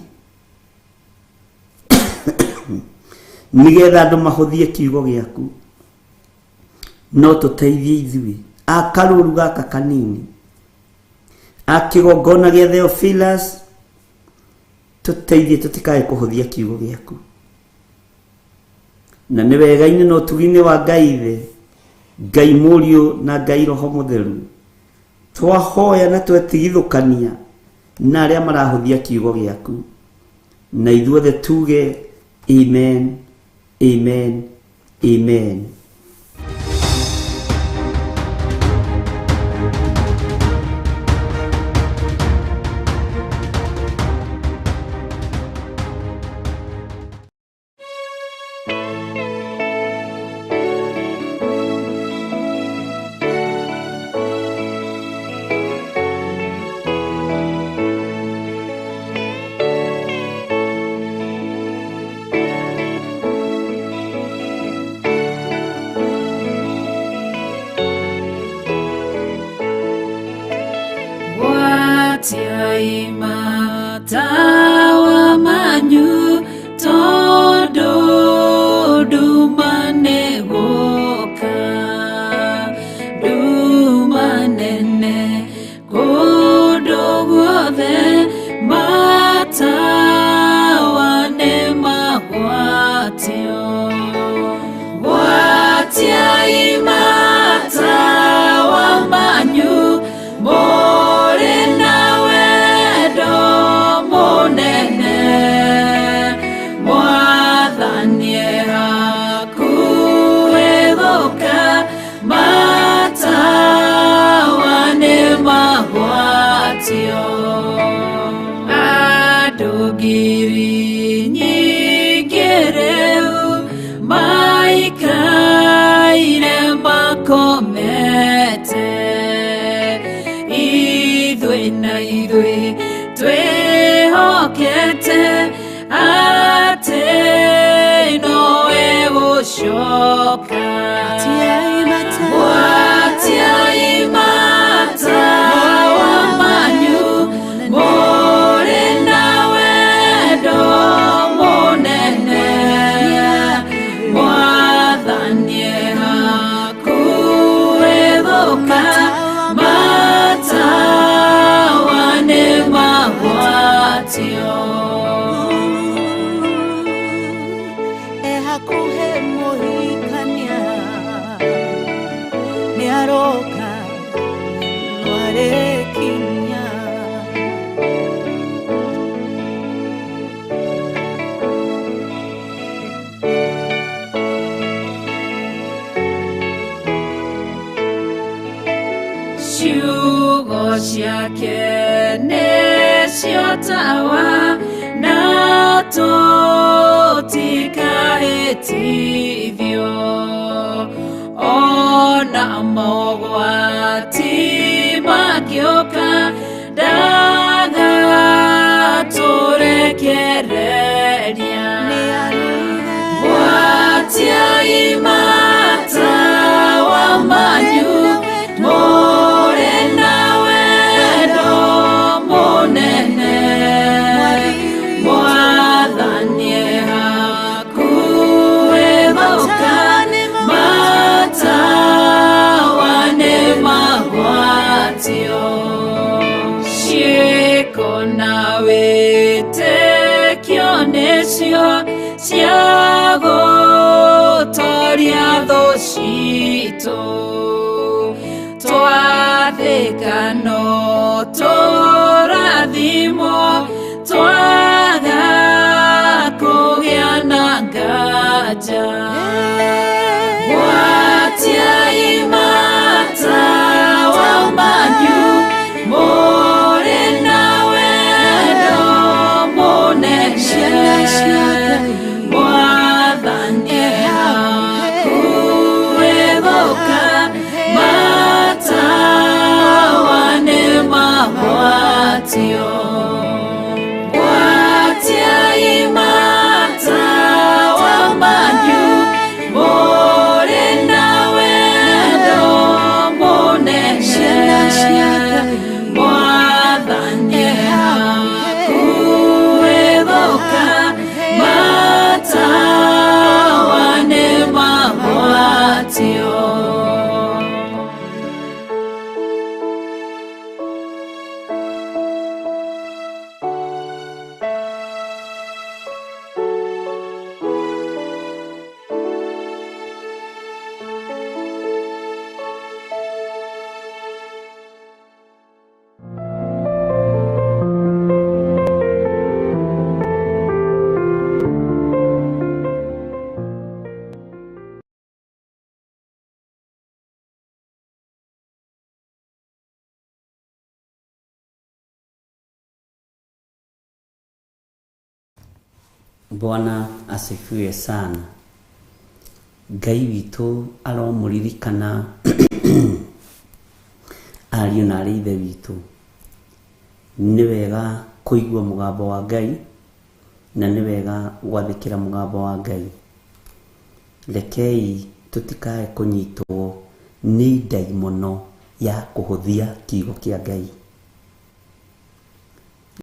Speaker 2: nĩgetha andũ mahũthie kiugo gĩaku. No tũteithie ithuĩ akarũru gaka kanini, akĩgongona gĩa Theophilus, tũteithie tũtikae kũhũthia kiugo gĩaku. Na nĩ wega-inĩ na ũtugi-inĩ wa Ngai Ithe, Ngai Mũriũ na Ngai Roho Mũtheru, twahoya na twetigithũkania na arĩa marahũthia kiugo gĩaku, na ithuothe tuge amen, amen, amen.
Speaker 3: Tiaima tawa manyu todo dumane goka dumanene godo gothe matawa ne mahwatio watiaima tawa manyu adogiri nyigereu maikaire makomete idhui na idhui twehokete ate noe gũcoka watiaimata wamanyu mũrĩ na wendo mũnene mwathanie hakuhĩ gũka matawa nĩ magwatio
Speaker 4: hakuhĩ mũhikania
Speaker 3: matawa na tũtikahĩtithio ona mogwati magĩũka ndagatũrekereria gwatiai matawa manyu mũrĩ na wendo mũnene mwathanie hakuhĩ gũka matawa nĩ magwatio ciĩko na wĩtĩkio nĩcio cia gũtoria thũ citũ twathĩka no tũrathimwo twaga kũgĩa na nganja gwatiai matawa manyu mũrĩ na wendo mũnene mwathanie hakuhĩ gũka matawa nĩ magwatio gwatiai matawa manyu mũrĩ na wendo mũnene mwathanie hakuhĩ gũka matawa nĩ magwatio
Speaker 2: Bwana asifiwe sana. Ngai witũ aromũririkana ariũ na arĩ ithe witũ. Nĩ wega kũigua mũgambo wa Ngai na nĩ wega gwathĩkĩra mũgambo wa Ngai. Rekei tũtikae kũnyitwo nĩ ndaimono ya kũhũthia kiugo kĩa Ngai.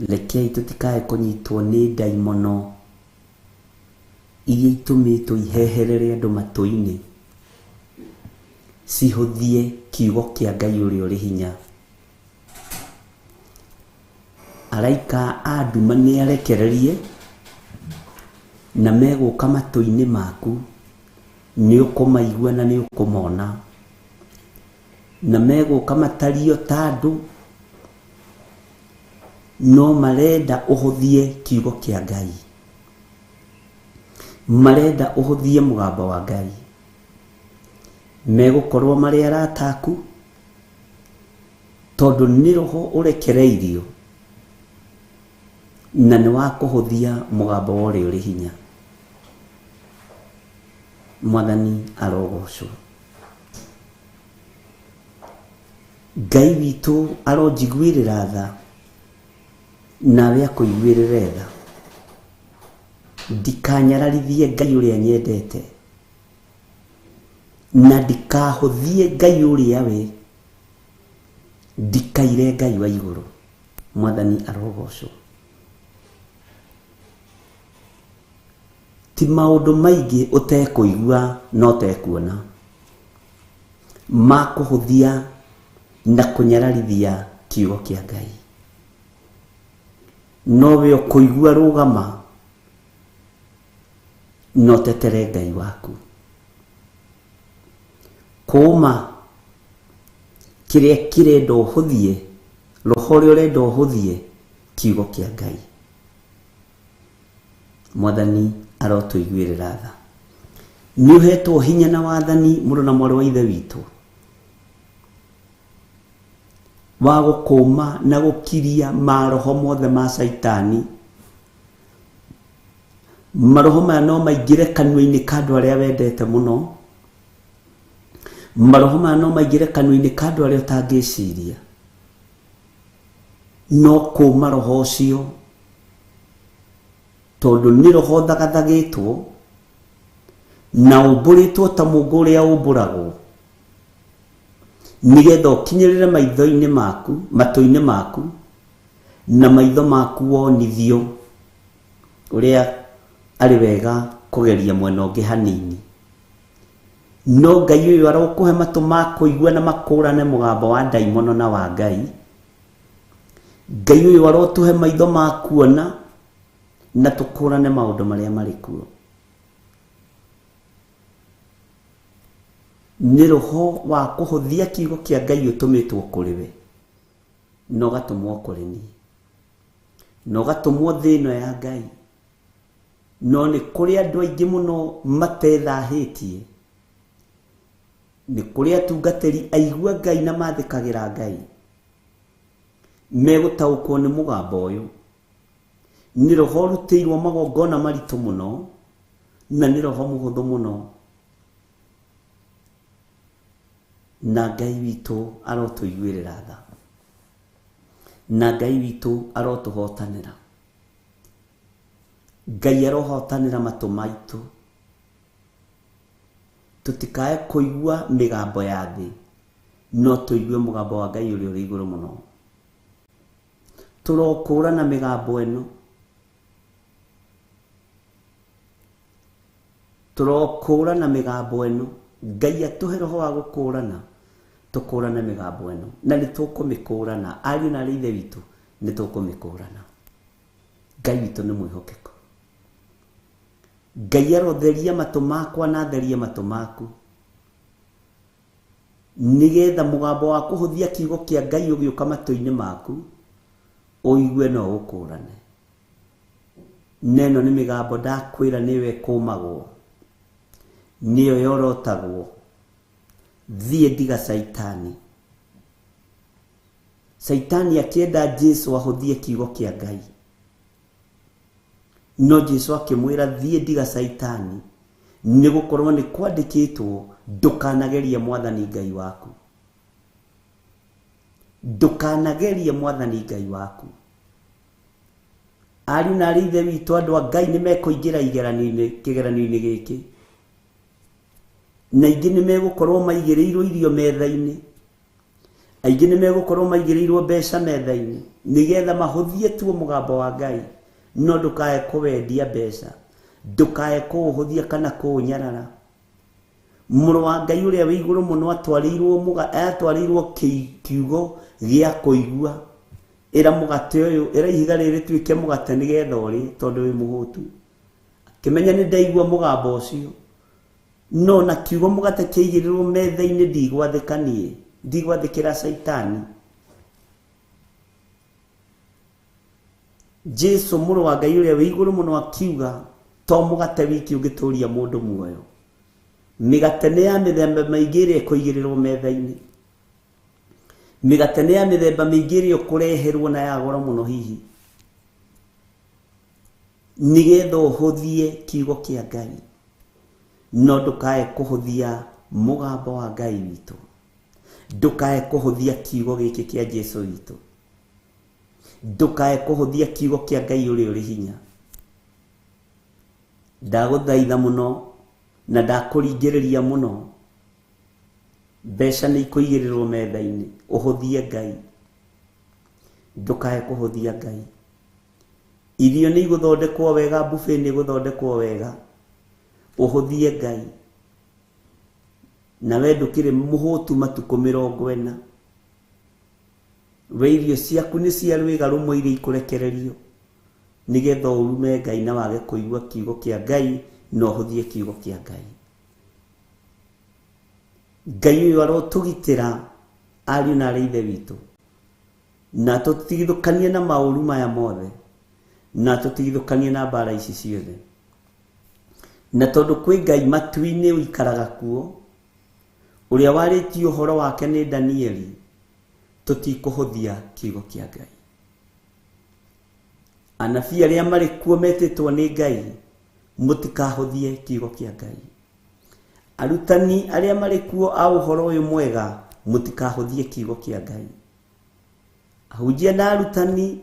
Speaker 2: Rekei tũtikae kũnyitwo nĩ ndaimono iria itũmĩtwo iheherere andũ matũ-inĩ cihũthie kiugo kĩa Ngai ũrĩa ũrĩ hinya. Araika a nduma nĩ arekererie na megũka matũ-inĩ maku, nĩ ũkũmaigua na nĩ ũkũmona, na megũka matario ta andũ no marenda ũhũthie kiugo kĩa Ngai, marenda ũhũthie mũgambo wa Ngai. Megũkorwo marĩ arata aku tondũ nĩ roho ũrekereirio na nĩ wa kũhũthia mũgambo ũrĩa ũrĩ hinya. Mwathani arogocwo. Ngai witũ aronjiguĩrĩra tha nawe akũiguĩrĩre tha. Ndikanyararithie Ngai ũrĩa nyendete na ndikahũthie Ngai ũrĩa we, ndikaire Ngai wa igũrũ. Mwathani arogocwo. Ti maũndũ maingĩ ũtekũigua no ũtekuona ma kũhũthia na kũnyararithia kiugo kĩa Ngai. Nowe ũkũigua rũgama no tetere Ngai waku. Kũma kĩrĩa kĩrenda ũhũthie, roho ũrĩa ũrenda ũhũthie kiugo kĩa Ngai. Mwathani arotũiguĩrĩra tha. Nĩ ũhetwo hinya na wathani mũrũ na mwarĩ wa ithe witũ wa gũkũma na gũkiria maroho mothe ma Saitani. Maroho maya no maingĩre kanua-inĩ ka andũ arĩa wendete mũno. Maroho maya no maingĩre kanua-inĩ ka andũ arĩa ũtangĩciria. No kũma roho ũcio tondũ nĩ roho thagathagĩtwo na ũmbũrĩtwo ta mũngũ ũrĩa ũmbũragwo, nĩgetha ũkinyĩrĩre maitho-inĩ maku, matũ-inĩ maku, na maitho maku wonithio ũrĩa arĩ wega kũgeria mwena ũngĩ hanini. No Ngai ũyũ arokũhe matũ ma kũigua na makũrane mũgambo wa ndaimono na wa Ngai. Ngai ũyũ arotũhe maitho ma kuona na tũkũrane maũndũ marĩa marĩ kuo. Nĩ roho wa kũhũthia kiugo kĩa Ngai ũtũmĩtwo kũrĩ we, na ũgatũmwo kũrĩ niĩ, na ũgatũmwo thĩ ĩno ya Ngai. No nĩ kũrĩ andũ aingĩ mũno matethahĩtie, nĩ kũrĩ atungatĩri aigua Ngai na mathĩkagĩra Ngai, megũtaũkwo nĩ mũgambo ũyũ. Nĩ roho ũrutĩirwo magongona maritũ mũno, na nĩ roho mũhũthũ mũno. Na Ngai witũ arotũiguĩrĩra tha, na Ngai witũ arotũhotanĩra. Ngai arohotanĩra matũ maitũ, tũtikae kũigua mĩgambo ya thĩ, no tũigue mũgambo wa Ngai ũrĩa ũrĩ igũrũ mũno. Tũrokũrana mĩgambo ĩno, tũrokũrana mĩgambo ĩno. Ngai atũhe roho wa gũkũrana, tũkũrane mĩgambo ĩno, na nĩ tũkũmĩkũrana. Ariũ na ithe witũ nĩ tũkũmĩkũrana. Ngai witũ nĩ mwĩhokeku. Ngai arotheria matũ makwa na therie matũ maku, nĩgetha mũgambo wa kũhũthia kiugo kĩa Ngai ũgĩũka matũ-inĩ maku ũigue na ũkũrane. Neno nĩ mĩgambo ndakwĩra nĩwe kũmagwo, nĩyo yorotagwo. Thiĩ ndiga Saitani. Saitani akĩenda Jesũ ahũthie kiugo kĩa Ngai, no Jesũ akĩmwĩra thiĩ ndiga Saitani, nĩ gũkorwo nĩ kwandĩkĩtwo ndũkanagerie Mwathani Ngai waku. Ndũkanagerie Mwathani Ngai waku. Ariũ na aarĩ ithe witũ, andũ a Ngai nĩ mekũingĩra kĩgeranio-inĩ gĩkĩ, na aingĩ nĩ megũkorwo maigĩrĩirwo irio metha-inĩ, aingĩ nĩ megũkorwo maigĩrĩirwo mbeca metha-inĩ, nĩgetha mahũthie tuo mũgambo wa Ngai. No ndũkae kũwendia mbeca, ndũkae kũũhũthia kana kũũnyarara. Mũrũ wa Ngai ũrĩa wĩ igũrũ mũno atwarĩirwo kiugo gĩa kũigua. Ĩra mũgate ũyũ, ĩra ihiga rĩrĩ rĩtuĩke mũgate nĩgetha ũrĩe, tondũ wĩ mũhũtu. Akĩmenya nĩ ndaigua mũgambo ũcio, no na kiugo mũgate kĩaigĩrĩrwo metha-inĩ ndigwathĩkanie, ndigwathĩkĩra Saitani. Jesũ mũrũ wa Ngai ũrĩa wĩ igũrũ mũno akiuga to mũgate wiki ũngĩtũria mũndũ muoyo. Mĩgate nĩ ya mĩthemba mĩingĩ ĩrĩa ĩkũigĩrĩrwo metha-inĩ. Mĩgate nĩ ya mĩthemba mĩingĩ ĩrĩa ũkũreherwo na ya goro mũno hihi, nĩgetha ũhũthie kiugo kĩa Ngai. No ndũkae kũhũthia mũgambo wa Ngai witũ, ndũkae kũhũthia kiugo gĩkĩ kĩa Jesũ witũ, ndũkae kũhũthia kiugo kĩa Ngai ũrĩa ũrĩ hinya. Ndagũthaitha mũno na ndakũringĩrĩria mũno, mbeca nĩ ikũigĩrĩrwo metha-inĩ, ũhũthie Ngai, ndũkae kũhũthia Ngai. Irio nĩ igũthondekwo wega, buffet nĩ igũthondekwo wega, ũhũthie Ngai. Na we ndũkĩrĩ mũhũtu matukũ 40, we irio ciaku nĩ cia rwĩga rũmwe iria ikũrekererio, nĩgetha ũrume Ngai na wage kũigua kiugo kĩa Ngai na ũhũthie kiugo kĩa Ngai. Ngai ũyũ arotũgitĩra ariũ na aarĩ ithe witũ, na tũtigithũkanie na maũru maya mothe, na tũtigithũkanie na mbara ici ciothe. Na tondũ kwĩ Ngai matu-inĩ ũikaraga kuo, ũrĩa warĩtio ũhoro wake nĩ Danieli, tutikuhuthia kiugo kia Ngai. Anabii aria mari kuo metĩtwo nĩ Ngai, mutikahuthie kiugo kia Ngai. Arutani aria mari kuo a uhoro uyu mwega, mutikahuthie kiugo kia Ngai. Ahunjia na arutani,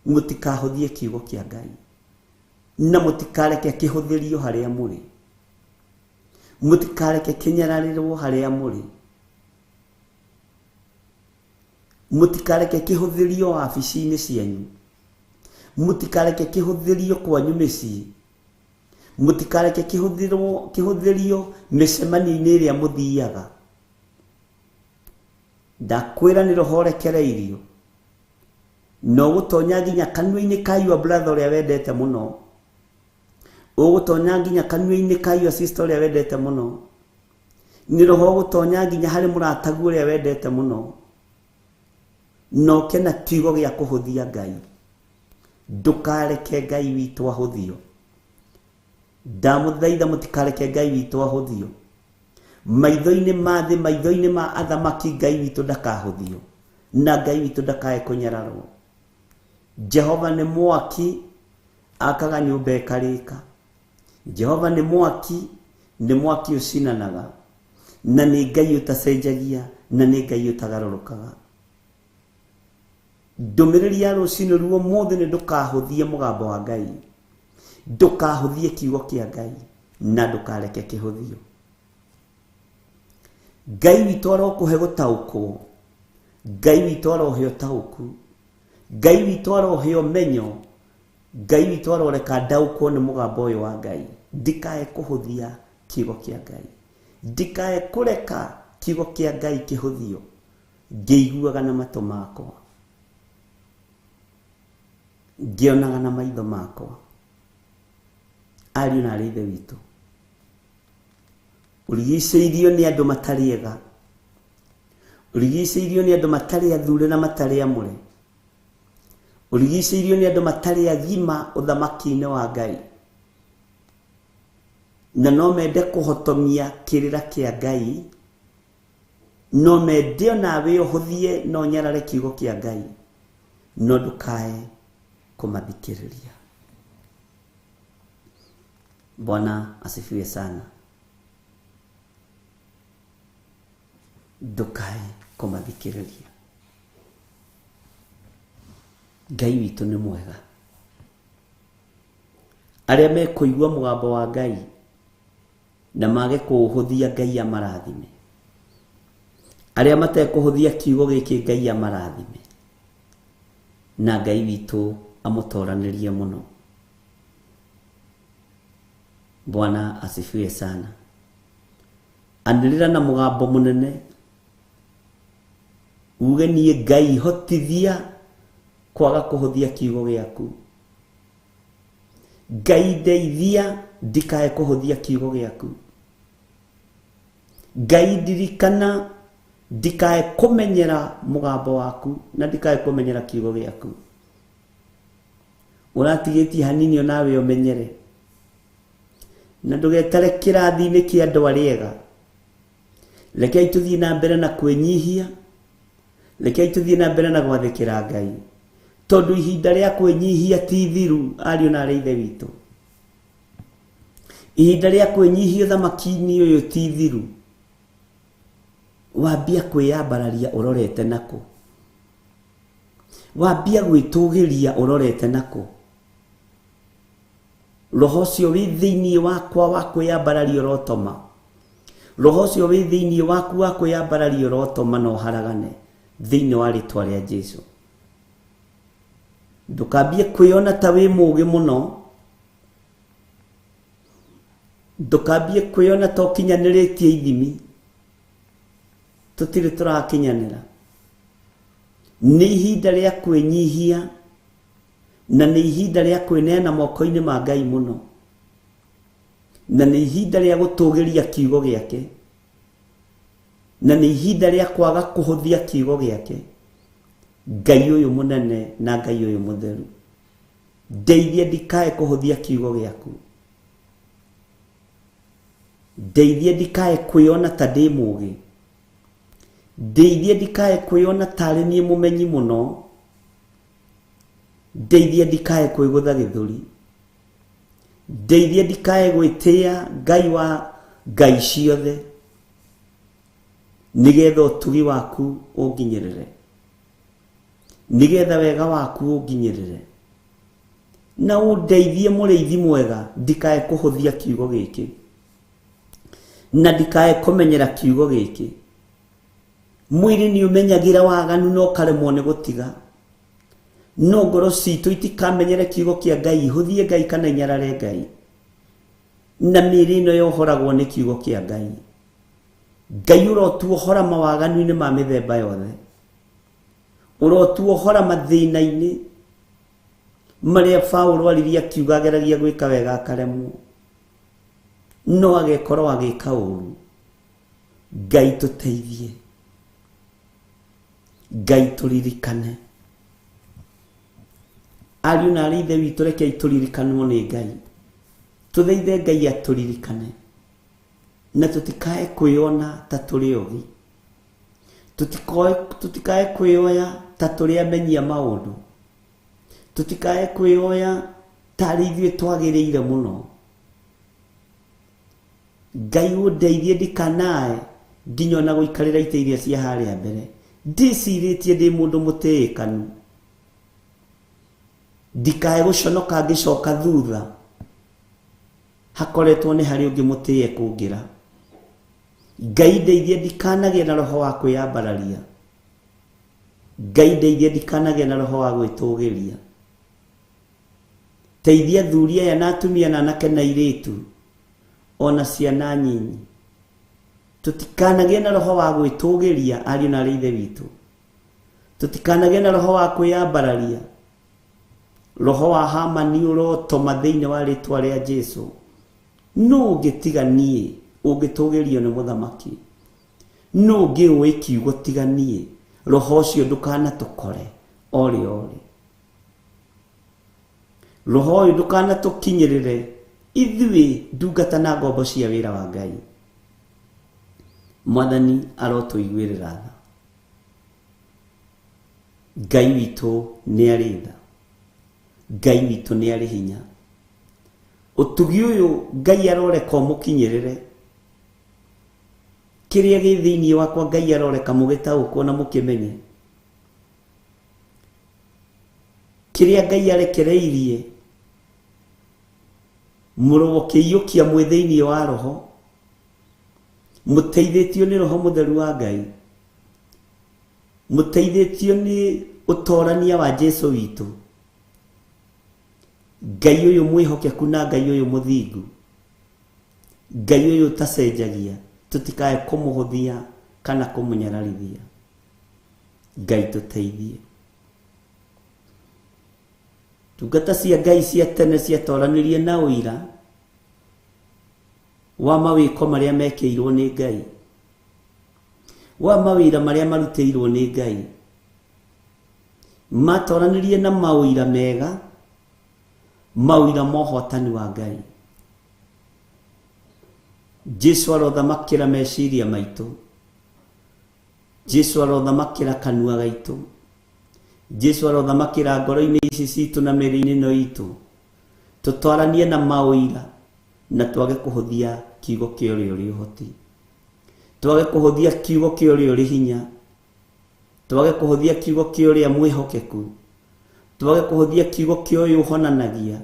Speaker 2: mutikahuthie kiugo kia Ngai, na mutikareke kihuthirio haria muri, mutikareke kinyararirwo haria muri, mutikareke kihuthirio wabici-inĩ cianyu, mutikareke kihuthirio kwanyu mĩciĩ, mutikareke kihuthirio mĩcemanio-inĩ ĩrĩa mũthiaga. Ndakwĩra nĩ roho rekereirio, no gũtonya nginya kanua-inĩ ka your brother ũrĩa wendete mũno, ũgũtonya nginya kanua-inĩ ka your sister ũrĩa wendete mũno, nĩ roho gũtonya nginya harĩ mũrataguo ũrĩa wendete mũno, no kena kiugo gĩa kũhũthia Ngai. Ndukareke Ngai witũ ahũthio. Ndamũthaitha mũtikareke Ngai witũ ahũthio. Maitho-inĩ ma thĩ, maitho-inĩ ma athamaki, Ngai witũ ndakahũthio, na Ngai witũ ndakae kũnyararwo. Jehova nĩ mwaki, akaga nyũmba ĩkarĩka. Jehova nĩ mwaki ũcinanaga, na nĩ Ngai ũtacenjagia, na nĩ Ngai ũtagarũrũkaga. Ndũmĩrĩri ya rũciinĩ ruo mũthĩ nĩ ndũkahũthie mũgambo wa Ngai, ndũkahũthie kiugo kia Ngai, na ndũkareke kĩhũthio. Ngai witũ arokũhe gũtaũkwo, Ngai witũ arohe ũtaũku, Ngai witũ arohe ũmenyo, Ngai witũ aroreka ndaũkwo nĩ mũgambo ũyũ wa Ngai. Ndikae kũhũthia kiugo kia Ngai, ndikae kũreka kiugo kia Ngai kĩhũthio ngĩiguaga na matũ makwa, ngĩonaga na maitho makwa. Ariũ na aarĩ a Ithe witũ, ũrigicĩirio nĩ andũ matarĩ ega, ũrigicĩirio nĩ andũ matarĩ athure na matarĩ amũre, ũrigicĩirio nĩ andũ matarĩ agima ũthamaki-inĩ wa Ngai, na no mende kũhotomia kĩrĩra kĩa Ngai, no mende onawe ũhũthie no nyarare kiugo kĩa Ngai, no ndũkae kũmathikĩrĩria. Bwana asifiwe sana. Ndũkae kũmathikĩrĩria. Ngai witũ nĩ mwega. Arĩa mekũigua mũgambo wa Ngai na mage kũũhũthia, Ngai amarathime. Arĩa matekũhũthia kiugo gĩkĩ, Ngai amarathime, na Ngai witũ amũtoranĩrie mũno. Bwana asifiwe sana. Anĩrĩra na mũgambo mũnene, uge niĩ Ngai hotithia kwaga kũhũthia kiugo gĩaku. Ngai ndeithia ndikae kũhũthia kiugo gĩaku. Ngai ndirikana ndikae kũmenyera mũgambo waku, na ndikae kũmenyera kiugo gĩaku. Ũratigĩtie hanini onawe ũmenyere, na ndũgetare kĩrathi-inĩ kĩa andũ arĩa ega. Rekei tũthiĩ na mbere na kwĩnyihia, rekei tũthiĩ na mbere na gwathĩkĩra Ngai, tondũ ihinda rĩa kwĩnyihia ti thiru. Ariũ na aarĩ a Ithe witũ, ihinda rĩa kwĩnyihia ũthamaki-inĩ ũyũ ti thiru. Wambia kwĩyambararia ũrorete nakũ? Wambia gwĩtũgĩria ũrorete nakũ? Roho ũcio wĩ thĩinĩ wakwa wa kwĩyambararia ũrotoma, roho ũcio wĩ thĩinĩ waku wa kwĩyambararia ũrotoma na ũharagane thĩinĩ wa rĩtwa rĩa Jesũ. Ndũkambie kwĩona ta wĩ mũũgĩ mũno, ndũkambie kwĩona ta ũkinyanĩrĩtie ithimi. Tũtirĩ tũrakinyanĩra. Nĩ ihinda rĩa kwĩnyihia, na nĩ ihinda rĩa kwĩneana moko-inĩ ma Ngai mũno, na nĩ ihinda rĩa gũtũgĩria kiugo gĩake, na nĩ ihinda rĩa kwaga kũhũthia kiugo gĩake. Ngai ũyũ mũnene na Ngai ũyũ mũtheru, ndeithia ndikae kũhũthia kiugo gĩaku. Ndeithia ndikae kwĩona ta ndĩ mũũgĩ, ndeithia ndikae kwĩona tarĩ niĩ mũmenyi mũno, ndeithia ndikae kwĩgũtha gĩthũri, ndeithia ndikae gwĩtĩĩa Ngai wa ngai ciothe, nĩgetha ũtugi waku ũnginyĩrĩre, nĩgetha wega waku ũnginyĩrĩre, na ũndeithie mũrĩithi mwega ndikae kũhũthia kiugo gĩkĩ, na ndikae kũmenyera kiugo gĩkĩ. Mwĩrĩ nĩ ũmenyagĩra waganu no karemwo nĩ gũtiga, no ngoro citũ itikamenyere kiugo kĩa Ngai, ihũthie Ngai kana inyarare Ngai, na mĩĩrĩ ĩno yohoragwo nĩ kiugo kĩa Ngai. Ngai ũrotuohora mawaganu-inĩ ma mĩthemba yothe, ũrotuohora mathĩna-inĩ marĩa Paulo aririe akiuga ageragia gwĩka wega akaremwo, no agekorwo agĩka ũru. Ngai tũteithie, Ngai tũririkane. Ariũ na aarĩ a Ithe witũ, rekei tũririkanwo nĩ Ngai, tũthaithe Ngai atũririkane, na tũtikae kwĩona ta tũrĩ ogi, tũtikae kwĩoya ta tũrĩ amenyia maũndũ, tũtikae kwĩoya tarĩ ithuĩ twagĩrĩire mũno. Ngai ũndeithie ndikanae nginya ona gũikarĩra itĩ iria cia harĩa mbere ndĩcirĩtie ndĩ mũndũ mũtĩĩkanu, ndikae gũconoka ngĩcoka thutha hakoretwo nĩ harĩ ũngĩ mũtĩe kũngĩra. Ngai ndeithie ndikanagĩe na roho wa kwĩyambararia, Ngai ndeithie ndikanagĩe na roho wa gwĩtũgĩria. Teithia athuri aya na atumia na anake na airĩtu ona ciana nyinyi, tũtikanagĩe na roho wa gwĩtũgĩria. Ariũ na aarĩ a Ithe witũ, tũtikanagĩe na roho wa kwĩyambararia, roho wa Hamani ũrotoma thĩinĩ wa rĩtwa rĩa Jesũ. No ũngĩtiga niĩ ũngĩtũgĩrio nĩ mũthamaki, no ũngĩũĩ kiugo tiga niĩ, roho ũcio ndũkanatũkore orĩ orĩ, roho ũyũ ndũkanatũkinyĩrĩre ithuĩ ndungata na ngombo cia wĩra wa Ngai. Mwathani arotũiguĩrĩra tha. Ngai witũ nĩ arĩ tha, Ngai witũ nĩ arĩ hinya. Ũtugi ũyũ Ngai aroreka ũmũkinyĩrĩre, kĩrĩa gĩ thĩinĩ wakwa Ngai aroreka mũgĩtaũkwo na mũkĩmenye, kĩrĩa Ngai arekereirie mũrogokĩiyũkia mwĩ thĩinĩ wa roho, mũteithĩtio nĩ Roho Mũtheru wa Ngai, mũteithĩtio nĩ ũtorania wa Jesũ witũ. Ngai ũyũ mwĩhokeku na Ngai ũyũ mũthingu, Ngai ũyũ ũtacenjagia, tũtikae kũmũhũthia kana kũmũnyararithia. Ngai tũteithie. Tungata cia Ngai cia tene ciatoranĩrie na ũira wa mawĩko marĩa mekĩirwo nĩ Ngai, wa mawĩra marĩa marutĩirwo nĩ Ngai, matoranĩrie na mawĩra mega, mawĩra mohotani wa Ngai. Jesũ arothamakĩra meciria maitũ, Jesũ arothamakĩra kanua gaitũ, Jesũ arothamakĩra ngoro-inĩ ici citũ na mĩĩrĩ-inĩ ĩno itũ, tũtwaranie na mawĩra na twage kũhũthia kiugo kĩa ũrĩa ũrĩ ũhoti, twage kũhũthia kiugo kĩa ũrĩa ũrĩ hinya, twage kũhũthia kiugo kĩa ũrĩa mwĩhokeku, twage kũhũthia kiugo kĩa ũyũ ũhonanagia,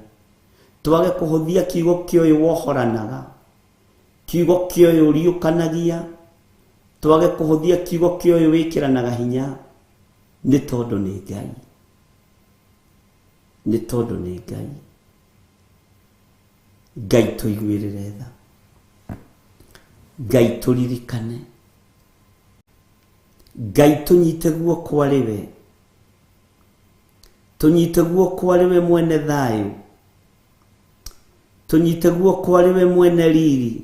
Speaker 2: twage kũhũthia kiugo kĩa ũyũ wohoranaga, kiugo kĩa ũyũ ũriũkanagia, twage kũhũthia kiugo kĩa ũyũ wĩkĩranaga hinya, nĩ tondũ nĩ Ngai, nĩ tondũ nĩ Ngai. Ngai tũiguĩrĩre tha, Ngai tũririkane, Ngai tũnyite guoko arĩ we, tũnyite guoko arĩ we mwene thayũ, tũnyite guoko arĩ we mwene riri,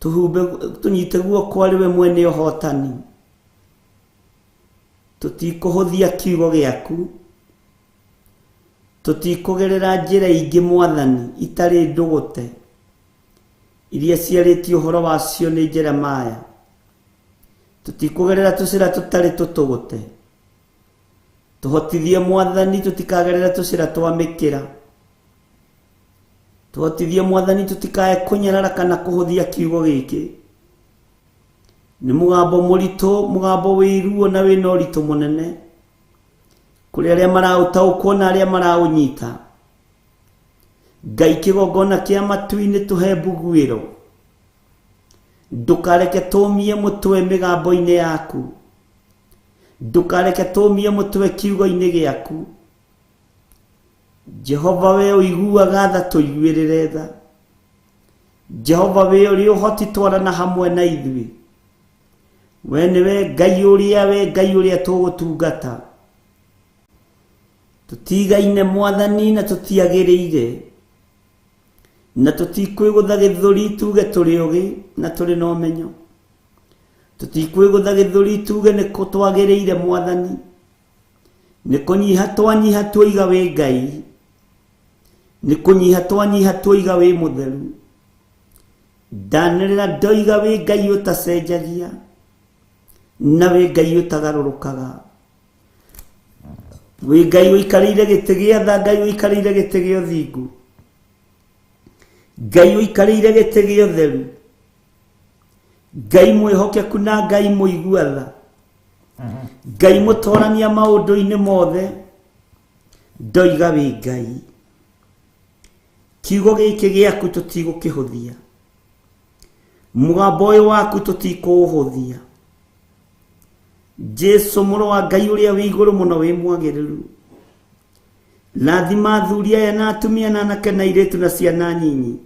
Speaker 2: tũnyite guoko arĩ we mwene ũhotani. Tũtikũhũthia kiugo gĩaku, tũtikũgerera njĩra ingĩ Mwathani itarĩ ndũgũte, iria ciarĩtio ũhoro wacio nĩ Jeremaya, tutikugerera tusira tutari tutugote tuhotithie mwathani tutikagerera tusira twamikira tuhotithie mwathani tutikae kunyarara kana kuhuthia kiugo giki ni mugambo murito mugambo wiruo na wina urito munene kuri aria marautaukwo na aria maraunyita Ngai kigongona kia matu-ini tuhe mbuguiro ndukareke tumie mutwe migambo-ini yaku ndukareke tumie mutwe kiugo-ini giaku Jehova we uiguaga tha tuiguirire tha Jehova we uri uhoti twarana hamwe na ithui we niwe Ngai uria tugutungata tutigaine mwathani na tutiagiriire na tutikwigutha githuri tuge turi ugi na turi no menyo tutikwigutha githuri tuge ni kutwagiriire mwathani ni kunyiha twiga we Ngai ni kunyiha twiga we mutheru ndanirira ndoiga we Ngai utacenjagia na we Ngai utagarurukaga we Ngai uikarire giti gia tha Ngai uikarire giti gia uthingu Ngai uikarire giti gia utheru Ngai mwihokeku na Ngai muiguatha Ngai mutorania maundu-ini mothe ndoiga we Ngai kiugo giki giaku tutigukihuthia mugambo uyu waku tutikuuhuthia Jesu muro wa Ngai uria wi iguru muno wi mwagiriru lathima thuria ya na atumia na anake na iritu na ciana nyinyi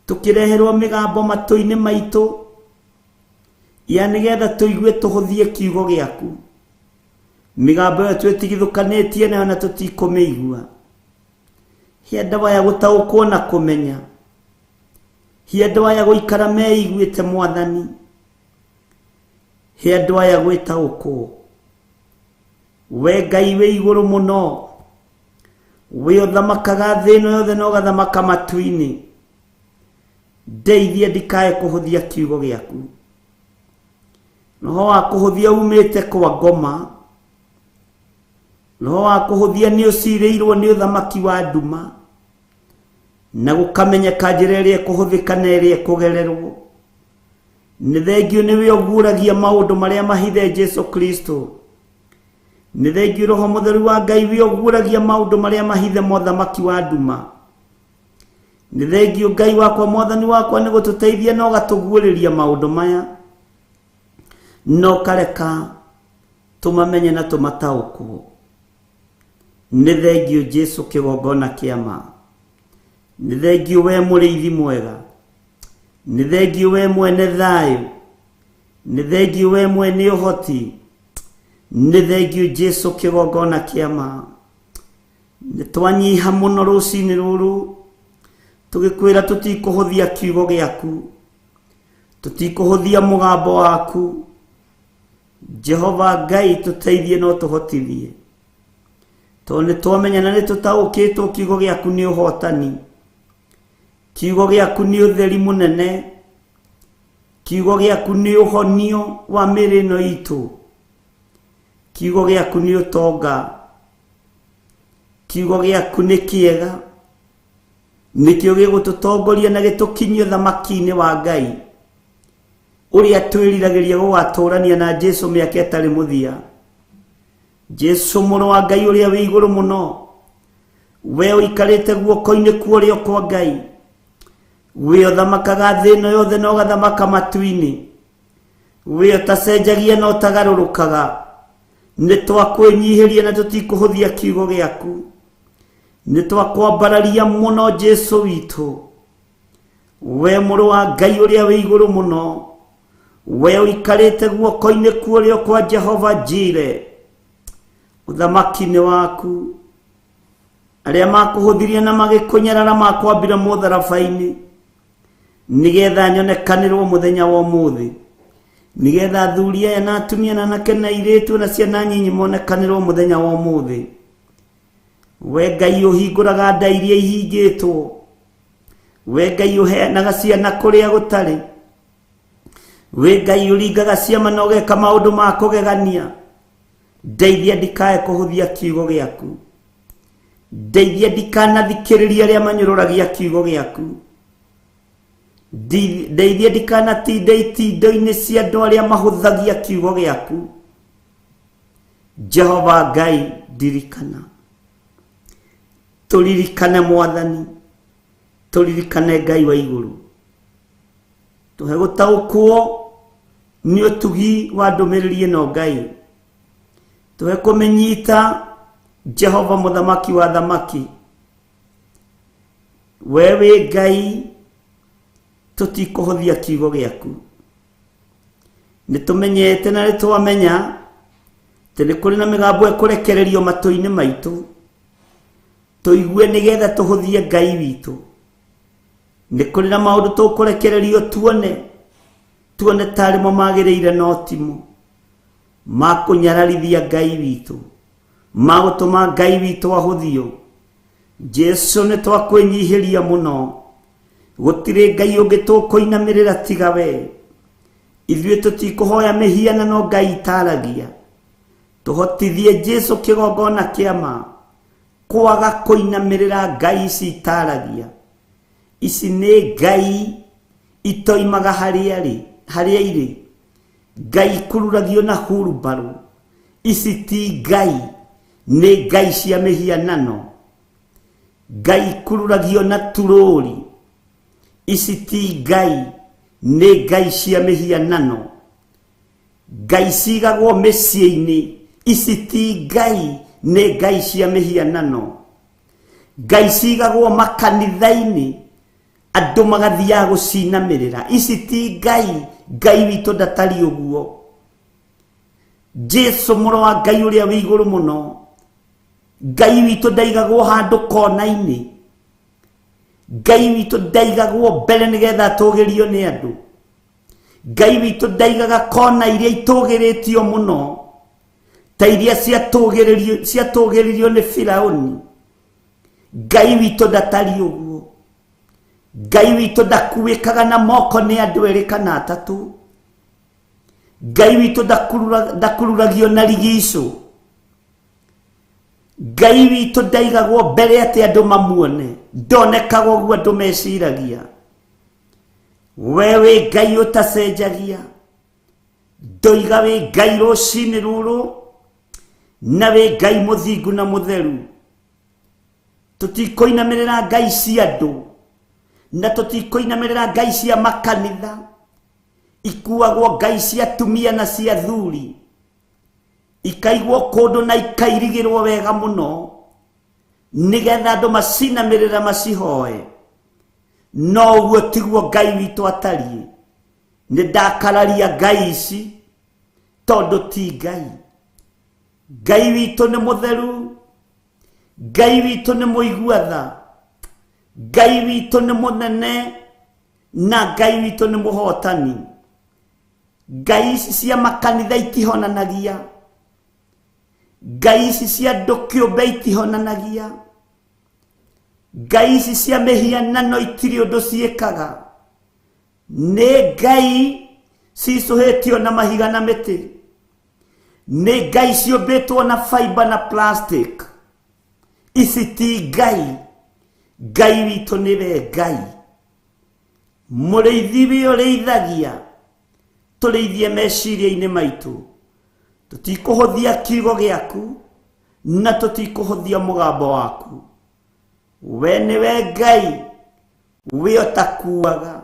Speaker 2: tukireherwo migambo matu-ini maitu ya nigetha tuigue tuhuthie kiugo giaku migambo ya twetigithukanetie nayo na tutikumeigua hienda ya gutaukwo na kumenya hienda ya guikara meiguite mwathani hienda ya gwitaukwo we Ngai we iguru muno we uthamakaga thino yothe no gathamaka matu-ini ndeithia ndikae kuhuthia kiugo giaku no wa kuhuthia umite kwa ngoma no wa kuhuthia ni ucireirwo ni uthamaki wa nduma na gukamenyeka njira iria kuhuthika na iria kugererwo ni thengio ni we oguragia maundu maria mahithe Jesu Kristo ni thengio roho mutheru wa Ngai we oguragia maundu maria mahithe mothamaki wa nduma ni thengio Ngai wakwa mwathani wakwa ni gututeithia no gatuguriria maundu maya no kareka tumamenye na tumataukwo ni thengio Jesu kigongona kiama ni thengio we muriithi mwega ni thengio we mwene thayu ni thengio we mwene uhoti ni thengio Jesu kigongona kiama ni twanyiha muno rucini ruru tugikwira tutikuhuthia kiugo giaku tutikuhuthia mugambo waku Jehova Ngai tuteithie no tuhotithie tone twamenya na ni tutaukitwo kiugo giaku ni uhotani kiugo giaku ni utheri munene kiugo giaku ni uhonio wa mirino itu kiugo giaku ni utonga kiugo giaku ni kiega nikio gigututongoria na gitukinyio thamaki-ini wa Ngai uria twiriragiria gugaturania na Jesu miaka itari muthia Jesu muro wa Ngai uria wi iguru muno we uikarite guoko-ini kuorio kwa Ngai we uthamakaga thino yothe no gathamaka matu-ini we utacenjagia no utagarurukaga ni twakwenyihiria na tutikuhuthia kiugo giaku ni twakwambararia muno Jesu witu we muro wa Ngai uria wi iguru muno we uikarite guoko-ini kuorio kwa Jehova Jire uthamaki-ini waku aria makuhuthirie na magikunyarara makwambira mutharabai-ini nigetha nyonekanirwo muthenya wa umuthi nigetha thuria na atumia na anake na iritu na ciana nyinyi monekanirwo muthenya wa umuthi we Ngai uhinguraga nda iria ihingitwo we Ngai uheanaga ciana kuria gutari we Ngai uringaga ciama na ugeka maundu ma kugegania ndeithia ndikae kuhuthia kiugo giaku ndeithia ndikanathikiriria aria manyururagia kiugo giaku ndeithia ndikanatinda itindu-ini cia andu aria mahuthagia kiugo giaku Jehova Ngai ndirikana turirikane Mwathani turirikane Ngai wa iguru tuhe gutaukwo ni utugi wa ndumiriri ino Ngai tuhe kumenyita Jehova muthamaki wa thamaki wewe Ngai tutikuhuthia kiugo giaku nitumenyete na nitwamenya tene kuri na migambo ekurekererio matu-ini maitu tuigue nigetha tuhuthie Ngai witu ni kuri na maundu tukurekererio tuone tarimo magiriire no timo makunyararithia Ngai witu magutuma Ngai witu ahuthio Jesu ni twakwenyihiria muno gutire Ngai ungi tukuinamirira tiga we ithuĩ tutikuhoya mihianano Ngai itaragia tuhotithie Jesu kigongona kiama kwaga kuinamirira Ngai citaragia ici ni Ngai itoimaga haria iri Ngai kururagio na hurubaru ici ti Ngai ni Ngai cia mihianano Ngai kururagio na tururi ici ti Ngai ni Ngai cia mihianano Ngai cigagwo mĩciĩ-inĩ ici ti Ngai ni Ngai cia mihianano Ngai cigagwo makanitha-inĩ andu magathia gucinamirira ici ti Ngai witu ndatari uguo Jesu muro wa Ngai uria wi iguru muno Ngai witu ndaigagwo handu kona-ini Ngai witu ndaigagwo mbere nigetha tugirio ni andu Ngai witu ndaigaga kona iria itugiritio muno ta iria ciatugiririo ni Firauni Ngai witu ndatari uguo Ngai witu ndakuikaga na moko ni andu eri kana atatu Ngai witu ndakururagio na rigico Ngai witu ndaigagwo mbere ati andu mamuone ndonekagwo guo andu meciragia wewe Ngai utacenjagia ndoiga we Ngai rucini ruru na we Ngai muthingu na mutheru tutikoinamirira Ngai cia andu na tutikoinamirira Ngai cia makanitha ikuagwo Ngai cia tumia na cia thuri ikaigwo kundu na ikairigirwo wega muno nigetha andu macinamirira macihoe no uguo tiguo Ngai witu atari ni ndakararia Ngai ici tondu ti Ngai witu ni mutheru Ngai witu ni muiguatha Ngai witu ni munene na Ngai witu ni muhotani Ngai ici cia makanitha itihonanagia Ngai ici cia andu kiumbe itihonanagia Ngai ici cia mihianano itiri undu ciikaga ni Ngai cicuhitio na mahiga na miti ni Ngai ciumbitwo na fiber na plastic ici ti Ngai witu niwe Ngai muriithi wi urithagia turithie meciria-ini maitu tutikuhuthia kiugo giaku na tutikuhuthia mugambo waku we niwe Ngai we utakuaga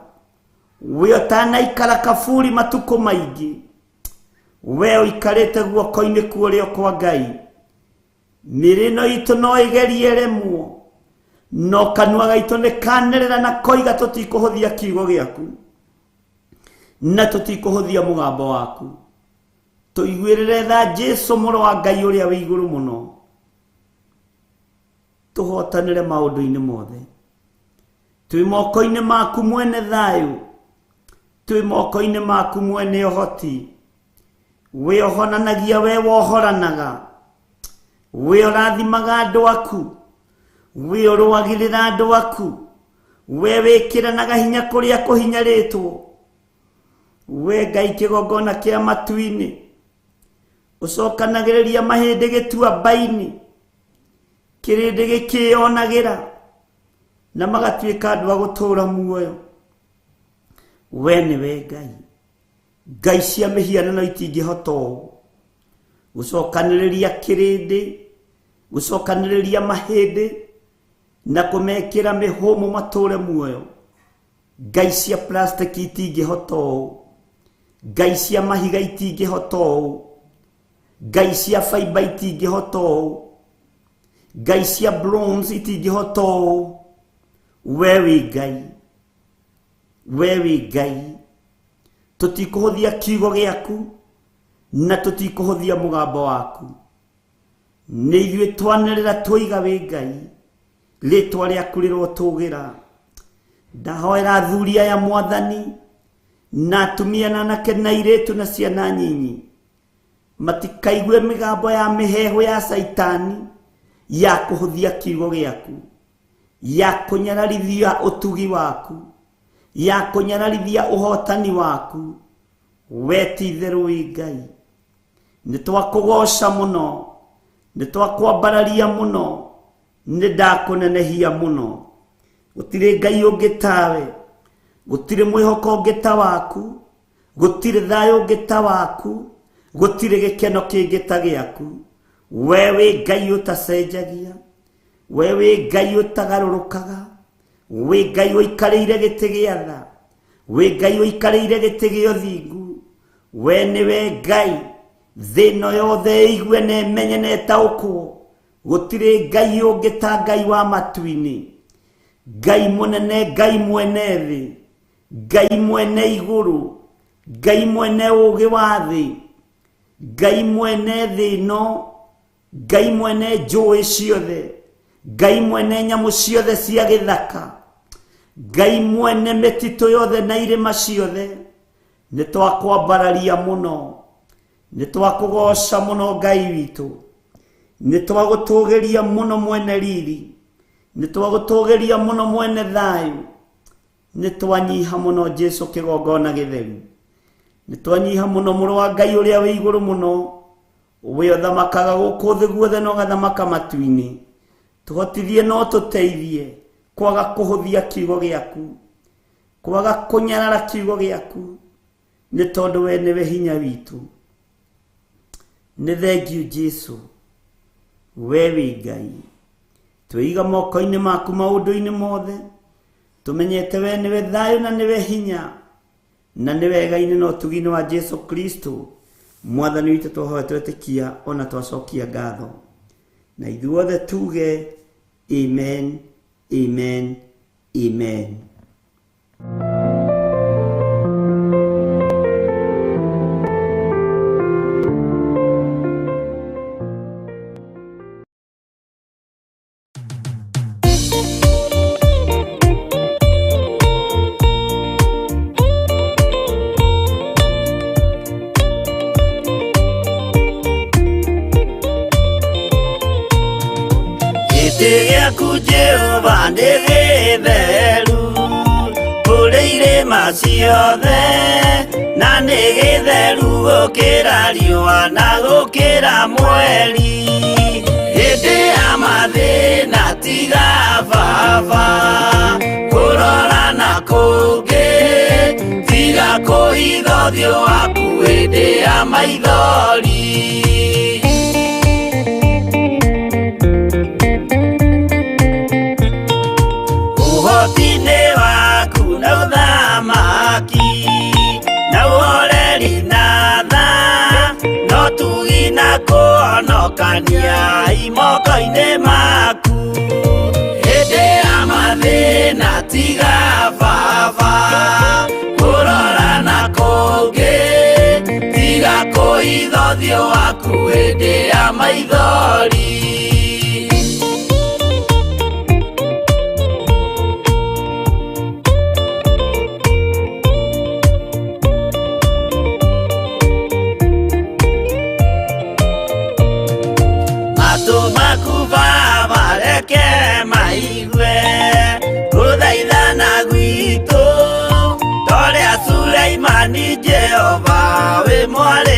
Speaker 2: we utanaikara kaburi matuku maingi we uikarite guoko-ini kurio kwa Ngai mirino itu no igerie remwo no kanua gaitu ni kanerera na koiga tutikuhuthia kiugo giaku na tutikuhuthia mugambo waku tuiguirire tha Jesu muro wa Ngai uria wi iguru muno tuhotanire maundu-ini mothe twi moko-ini maku mwene thayu twi moko-ini maku mwene uhoti we ohonanagia we wohoranaga we urathimaga andu aku we uruagirira andu aku we wikiranaga hinya kuria kuhinyaritwo we Ngai kigongona kia matu-ini ucokanagĩrĩria mahĩndĩ gĩtuamba-inĩ kĩrĩndĩ gĩkĩonagira na magatuĩka andũ a gũtũũra muoyo. We nĩwe Ngai, Ngai cia mĩhianano itingĩhota ũũ gũcokanĩrĩria kĩrĩndĩ, gũcokanĩrĩria mahĩndĩ na kũmekĩra mĩhũmũ matũũre muoyo. Ngai cia plastic itingĩhota ũũ, Ngai cia mahiga itingĩhota ũũ, Ngai cia fiber itingĩhota ũũ, Ngai cia bronze itingĩhota ũũ. We wĩ Ngai, we wĩ Ngai, tũtikũhũthia kiugo gĩaku na tũtikũhũthia mũgambo waku. Nĩ ithuĩ twanĩrĩra twoiga wĩ Ngai, rĩtwa rĩaku rĩrotũgĩra. Ndahoera athuri aya Mwathani na atumia na anake na airĩtu na ciana nyinyi matikaigue mĩgambo ya mĩheehũ ya Saitani ya kũhũthia kiugo gĩaku, ya kũnyararithia ũtugi waku, ya kũnyararithia ũhotani waku. We ti-itherũ wĩ Ngai, nĩtwakũgoca mũno, nĩtwakwambararia mũno, nĩndakũnenehia mũno. Gũtirĩ Ngai ũngĩ tawe, gũtirĩ mwĩhoko ũngĩ ta waku, gũtirĩ thayũ ũngĩ ta waku, gũtirĩ gĩkeno kĩngĩ ta gĩaku. We wĩ Ngai ũtacenjagia, we wĩ Ngai ũtagarũrũkaga, wĩ Ngai ũikarĩire gĩtĩ gĩa tha, wĩ Ngai ũikarĩire gĩtĩ gĩa ũthingu. We nĩwe Ngai, thĩ ĩno yothe ĩigue na ĩmenye na ĩtaũkwo. Gũtirĩ Ngai ũngĩ ta Ngai wa matu-inĩ, Ngai mũnene, Ngai mwene thĩ, Ngai mwene igũrũ, Ngai mwene ũũgĩ wa thĩ, Ngai mwene thĩ ĩno, Ngai mwene njũĩ ciothe, Ngai mwene nyamũ ciothe cia gĩthaka, Ngai mwene mĩtitũ yothe na irĩma ciothe. Nĩtwakwambararia mũno, nĩtwakũgoca mũno Ngai witũ, nĩtwagũtũgĩria mũno mwene riri, nĩtwagũtũgĩria mũno mwene thayũ, nĩtwanyiha mũno Jesu kĩgongona gĩtheru, nĩtwanyiha mũno mũrũ wa Ngai ũrĩa wĩ igũrũ mũno, we ũthamakaga gũkũ thĩ guothe na ũgathamaka matu-inĩ. Tũhotithie no tũteithie kwaga kũhũthia kiugo gĩaku, kwaga kũnyarara kiugo gĩaku, nĩ tondũ we nĩwe hinya witũ. Nĩ thengiũ Jesu, we wĩ Ngai, twĩiga moko-inĩ maku maũndũ-inĩ mothe, tũmenyete we nĩwe thayũ na nĩwe hinya na nĩ wega-inĩ na ũtugi-inĩ wa Jesu Kristo Mwathani witũ. Tũhoya twetĩkia ona twacokia ngatho, na ithuothe tuge amen, amen, amen.
Speaker 4: Jehova nĩ gĩtheru kũrĩ irĩma ciothe, na nĩ gĩtheru gũkĩra riũa na gũkĩra mweri. Hĩndĩ ya mathĩna tiga baba kũrora na kũngĩ, tiga kũhitha ũthiũ waku hĩndĩ ya maithori. Ũhoti-inĩ waku na ũthamaki na ũhoreri na tha, no tugi na kũhonokania imoko-inĩ maku. Hĩndĩ ya mathĩna tiga baba kũrora na kũngĩ, tiga kũhitha ũthiũ waku hĩndĩ ya maithori. Maigue gũthaithana gwitũ torĩa Sulaimani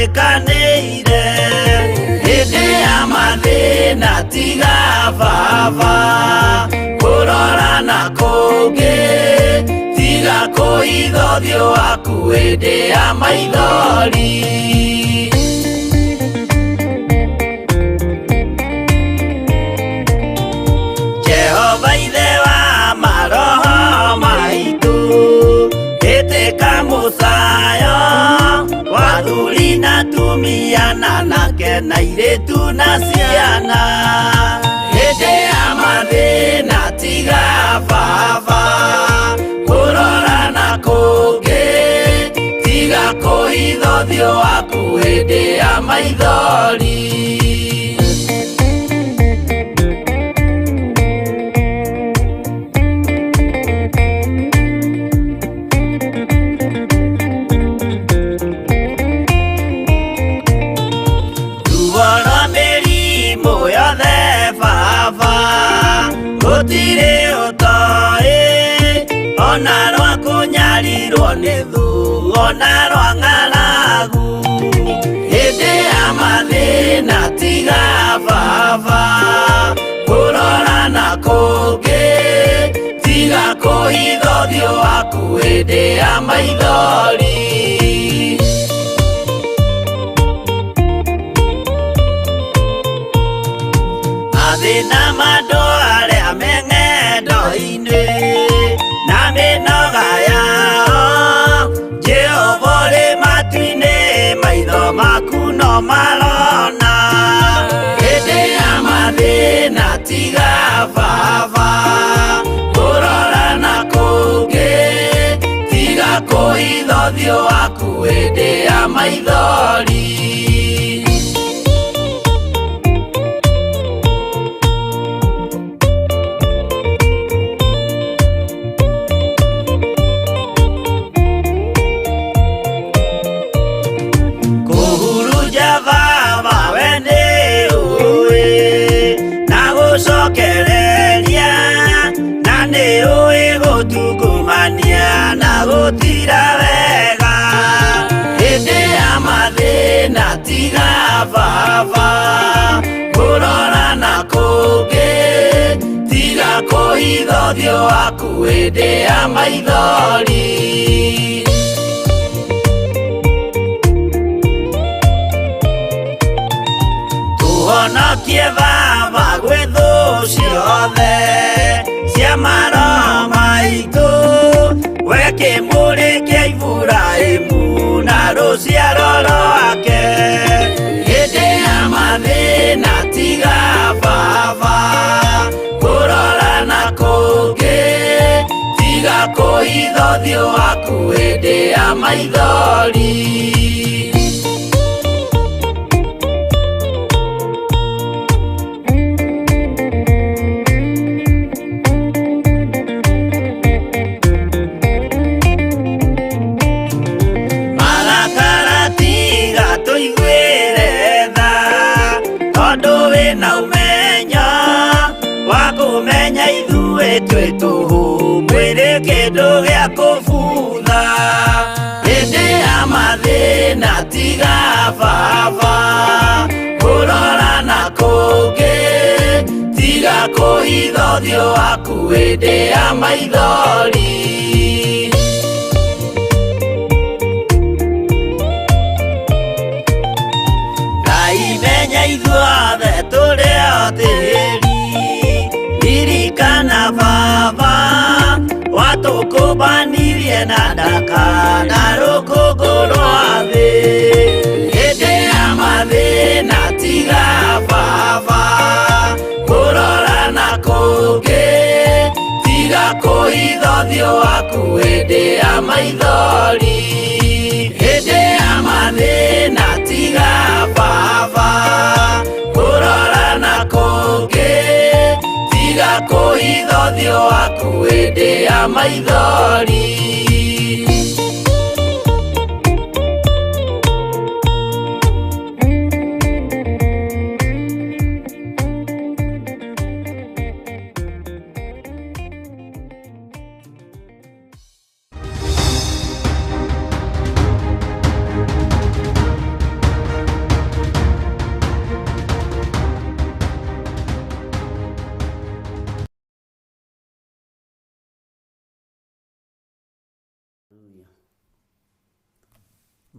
Speaker 4: tũtarikanĩire hĩndĩ ya mathĩna tiga baba kũrorana kũngĩ tiga kũhitha ũthiũ waku hĩndĩ ya maithori. Jehova ithe wa maroho maitũ ĩtĩka mũcayo wathuri na tumia na nake na airĩtu na ciana hĩndĩ ya mathĩna tiga baba kũrorana kũngĩ tiga kũhitha ũthiũ waku hĩndĩ ya maithori. Gũtirĩ ũtoĩ ona rwa kũnyarirwo nĩ thu ona rwa ng'aragu hĩndĩ ya mathĩna tiga baba kũrorana kũngĩ tiga kũhitha ũthiũ waku hĩndĩ ya maithori. Mathĩna mandũ arĩa me ng'endo-inĩ na mĩnoga yao Jehova ũrĩ matu-inĩ maitho maku no marona hĩndĩ ya mathĩna tiga baba kũrorana kũngĩ tiga kũhitha ũthiũ waku hĩndĩ ya maithori. Gũcokereria na nĩ ũĩ gũtungumania na gũtira wega hĩndĩ ya mathĩna tiga baba kũrorana kũngĩ tiga kũhitha ũthiũ waku hĩndĩ ya maithori. Tũhonokie baba gwĩ thũ ciothe cia maroho maitũ we kĩmũrĩ kĩa Iburahĩmu na rũciaro rwake hĩndĩ ya mathĩna tiga baba kũrorana kũngĩ tiga kũhitha ũthiũ waku hĩndĩ ya maithori. Kũmenya ithuĩ twĩ tũhũ mwĩrĩ kĩndũ gĩa kũbutha hĩndĩ ya mathĩna tiga baba kũrorana kũngĩ tiga kũhitha ũthiũ waku hĩndĩ ya maithori. Ngai menya ithuothe tũrĩ o tĩri ririkana baba watũkũmbanirie na ndaka na rũkũngũ rwa thĩ hĩndĩ ya mathĩna tiga baba kũrorana kũngĩ tiga kũhitha ũthiũ waku hĩndĩ ya maithori. Hĩndĩ ya mathĩna tiga baba kũrorana kũngĩ tiga kũhitha ũthiũ waku hĩndĩ ya maithori.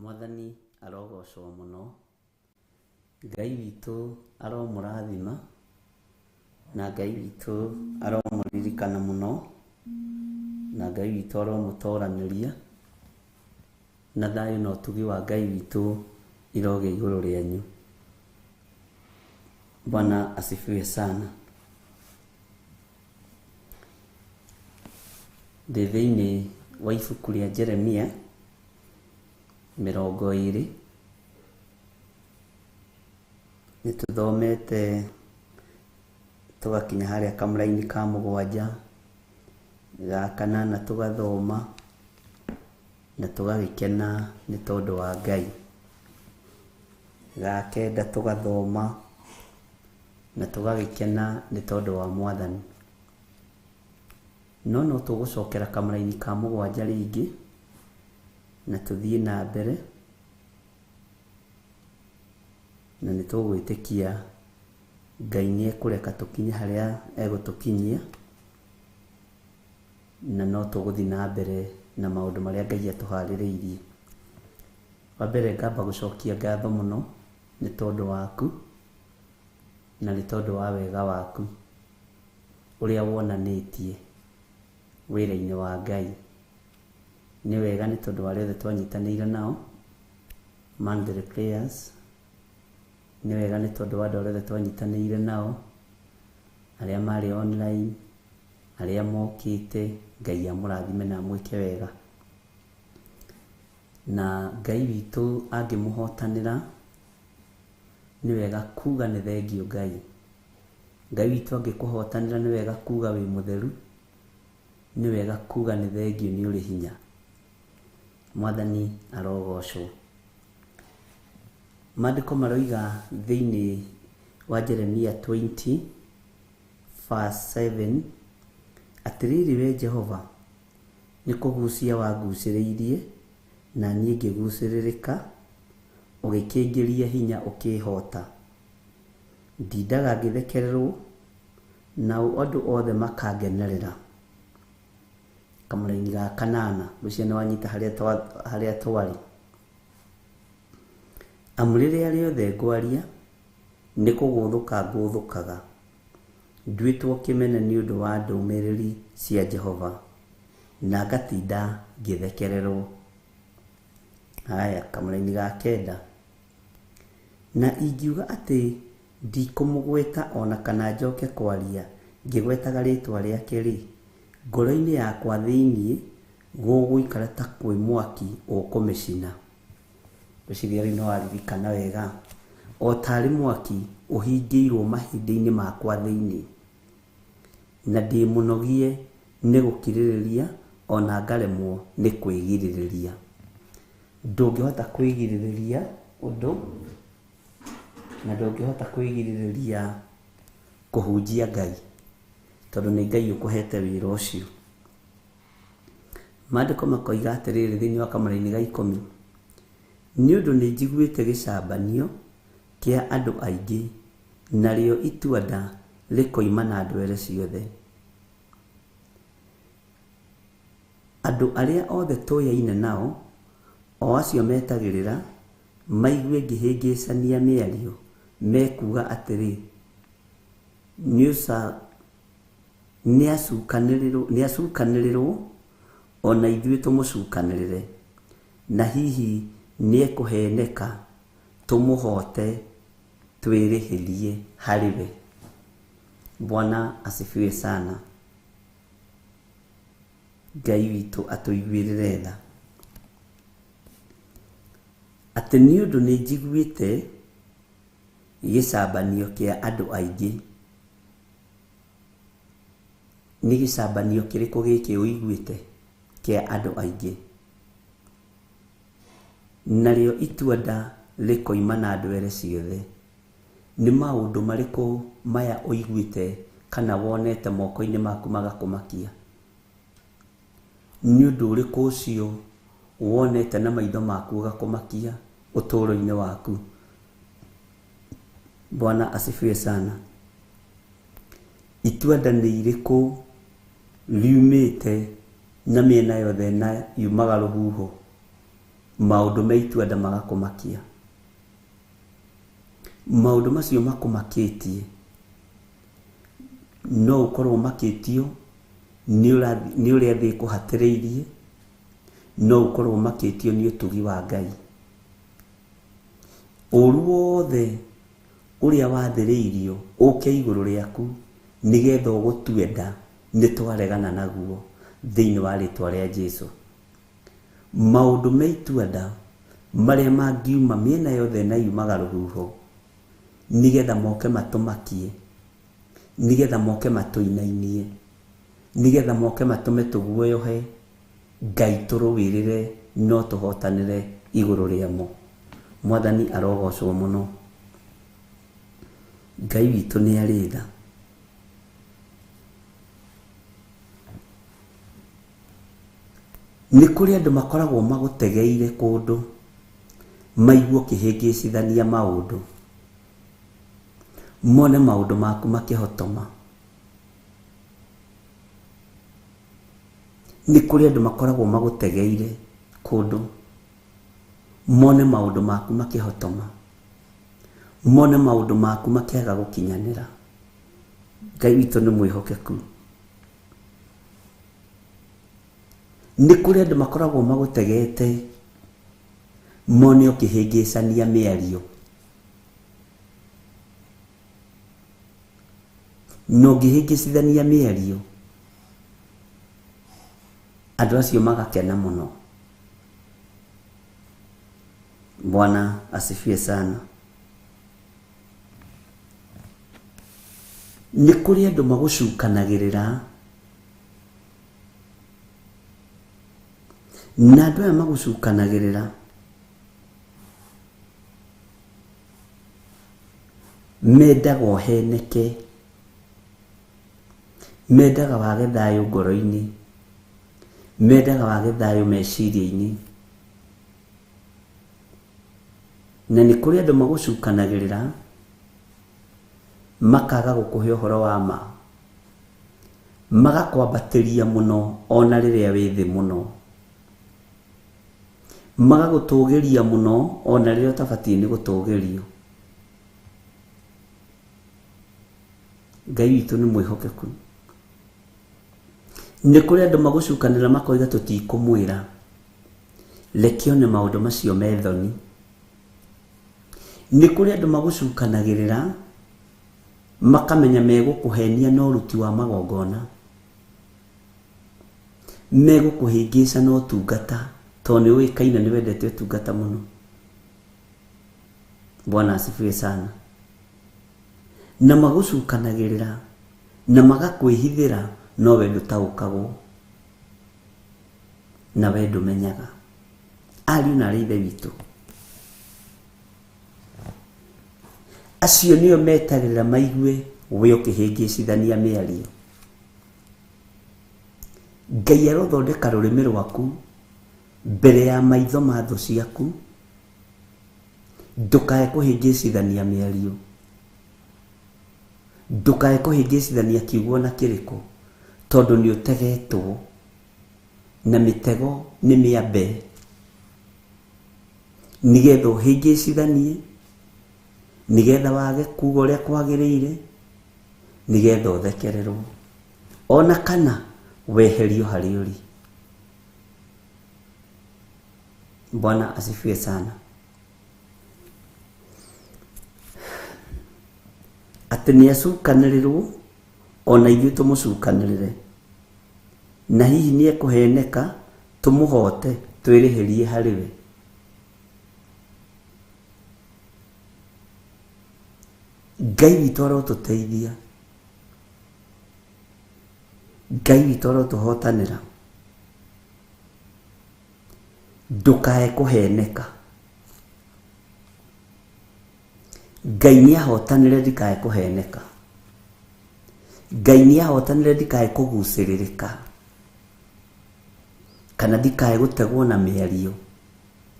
Speaker 2: Mwathani arogocwo muno. Ngai witũ aromũrathima na Ngai witũ aromũririkana muno, na Ngai witũ aromũtoranĩria, na thayũ na ũtugi wa Ngai witũ iroge igũrũ rĩanyu. Bwana asifiwe sana. Thĩinĩ wa ibuku rĩa Jeremia 20 nĩtũthomete tugakinya harĩa kamũrainĩ ka 7, ga 8 tugathoma na tugagĩkena nĩ tondũ wa Ngai. Ga 9 tugathoma na tugagĩkena nĩ tondũ wa Mwathani. No tũgũcokera kamũrainĩ ka 7 rĩngĩ na tũthiĩ na mbere, na nĩtũgwĩtĩkia Ngai nĩekũreka tũkinye harĩa egũtũkinyia, na no tũgũthiĩ na mbere na maũndũ marĩa Ngai atũharĩrĩirie. Wa mbere ngamba gũcokia ngatho mũno nĩ tondũ waku na nĩ tondũ wa wega waku ũrĩa wonanĩtie wĩra-inĩ wa Ngai. Nĩ wega nĩ tondũ wa arĩa othe twanyitanĩire nao Monday prayers. Nĩ wega nĩ tondũ wa andũ arĩa othe twanyitanĩire nao, arĩa marĩ online, arĩa mokĩte. Ngai amũrathime na amwĩke wega. Na Ngai witũ angĩmũhotanĩra nĩ wega kuga nĩ thengio Ngai. Ngai witũ angĩkũhotanĩra nĩ wega kuga wĩ mũtheru, nĩ wega kuga nĩ thengio nĩ ũrĩ hinya. Mwathani arogocwo. Maandĩko maroiga thĩinĩ wa Jeremia 20 verse 7, atĩrĩrĩ we Jehova, nĩ kũgucia wangucĩrĩirie na niĩ ngĩgucĩrĩrĩka, ũgĩkĩngĩria hinya ũkĩhota. Ndindaga ngĩthekererwo nao andũ othe makangenerera. Kamũrainĩ ga 8 rũciũ nĩ wanyita harĩa twarĩ. Amu rĩrĩa rĩothe ngwaria nĩ kũgũthũka ngũthũkaga, nduĩtwo kĩmene nĩ ũndũ wa ndũmĩrĩri cia Jehova, na ngatinda ngĩthekererwo. Haya, kamũrainĩ ga 9, na ingiuga atĩ ndikũmũgweta ona kana njoke kwaria ngĩgwetaga rĩtwa rĩake rĩ, ngoro-inĩ yakwa thĩinĩ gũgũikara ta kwĩ mwaki ũkũmĩcina. Rĩciria rĩu no waririkana wega, o tarĩ mwaki ũhingĩirwo mahĩndĩ-inĩ makwa thĩinĩ, na ndĩmũnogie nĩ gũkirĩrĩria ona ngaremwo nĩ kwĩgirĩrĩria. Ndũngĩhota kwĩgirĩrĩria ũndũ, na ndũngĩhota kwĩgirĩrĩria kũhunjia Ngai, tondũ nĩ Ngai ũkũhete wĩra ũcio. Maandĩko makoiga atĩrĩrĩ thĩinĩ wa kamũrainĩ ga 10, nĩ ũndũ nĩ njiguĩte gĩcambanio kĩa andũ aingĩ, narĩo itua-nda rĩkoima na ndwere ciothe. Andũ arĩa othe tũyaine nao, o acio metagĩrĩra maigue ngĩhĩngĩcania mĩario, mekuga atĩrĩ, nĩacukanĩrĩrwo ona ithuĩ tũmũcukanĩrĩre, na hihi nĩekũheneka tũmũhote twĩrĩhĩrie harĩ we. Bwana asifiwe sana. Ngai witũ atũiguĩrĩre tha. Atĩ nĩ ũndũ nĩ njiguĩte gĩcambanio kĩa andũ aingĩ. Nĩ gĩcambanio kĩrĩkũ gĩkĩ ũiguĩte kĩa andũ aingĩ? Narĩo itua-nda rĩkoima na ndwere ciothe. Nĩ maũndũ marĩkũ maya ũiguĩte kana wonete moko-inĩ maku magakũmakia? Nĩ ũndũ ũrĩkũ ũcio wonete na maitho maku ũgakũmakia ũtũũro-inĩ waku? Bwana asifiwe sana. Itua-nda nĩ irĩkũ riumĩte na mĩena yothe na yumaga rũhuho maundu meitu anda magakumakia. Maundu macio makumakitie no ukorwo makitio ni uria thi kuhatiriirie, no ukorwo makitio ni utugi wa Ngai. Uru wothe uria wathiriirio uke iguru riaku nigetha ugutuenda nitwaregana naguo thiini wa ritwa ria Jesu. Maundu meitu anda maria mangiuma miena yothe na yumaga ruhuho nigetha moke matumakie, nigetha moke matuinainie, nigetha moke matume tuguoyohe, Ngai turuwirire no tuhotanire iguru riamo. Mwathani arogocwo muno. Ngai witu ni ari tha. Ni kuri andu makoragwo magutegeire kundu maiguo kihingicithania maundu, mone maundu maku makihotoma. Ni kuri andu makoragwo magutegeire kundu mone maundu maku makihotoma, mone maundu maku makiaga gukinyanira. Ngai witu ni mwihokeku. Ni kuri andu makoragwo magutegete mone ukihingicania miario, no ngihingicithania miario andu acio magakena muno. Bwana asifiwe sana. Ni kuri andu magucukanagirira, na andu aya magucukanagirira mendaga uheneke, mendaga wage thayu ngoro-ini, mendaga wage thayu meciria-ini. Na ni kuri andu magucukanagirira makaga gukuhe uhoro wa ma, magakwambatiria muno ona riria wi thi muno, magagutugiria muno ona riria utabatie ni gutugirio. Ngai witu ni mwihokeku. Ni kuri andu magucukanira makoiga tutikumwira, reke one maundu macio methoni. Ni kuri andu magucukanagirira makamenya megukuhenia no ruti wa magongona, megukuhingica no tungata tondu ni wikaina ni wendete tungata muno. Bwana asifiwe sana. Na magucukanagirira na magakwihithira no we ndutaukagwo, na we ndumenyaga. Ariu na arithe witu, acio nio metagirira maigue we ukihingicithania miario. Ngai arothondeka rurimi rwaku mbere ya maitho ma thu ciaku, ndukae kuhingicithania miario, ndukae kuhingicithania kiugo na kiriko, tondu ni utegetwo na mitego ni miambe nigetha uhingicithanie, nigetha wage kuga uria kwagiriire, nigetha uthekererwo ona kana weherio hari uri. Bwana asifiwe sana. Ati ni acukanĩrĩrwo ona ithuĩ tũmũcukanĩrĩre, na hihi ni ekuheneka tũmũhote twĩrĩhĩrie harĩ we. Ngai witũ arotũteithia, Ngai witũ arotũhotanĩra. Ndukae kuheneka. Ngai ni ahotanire ndikae kuheneka. Ngai ni ahotanire ndikae kuguciririka, kana ndikae gutegwo na miario,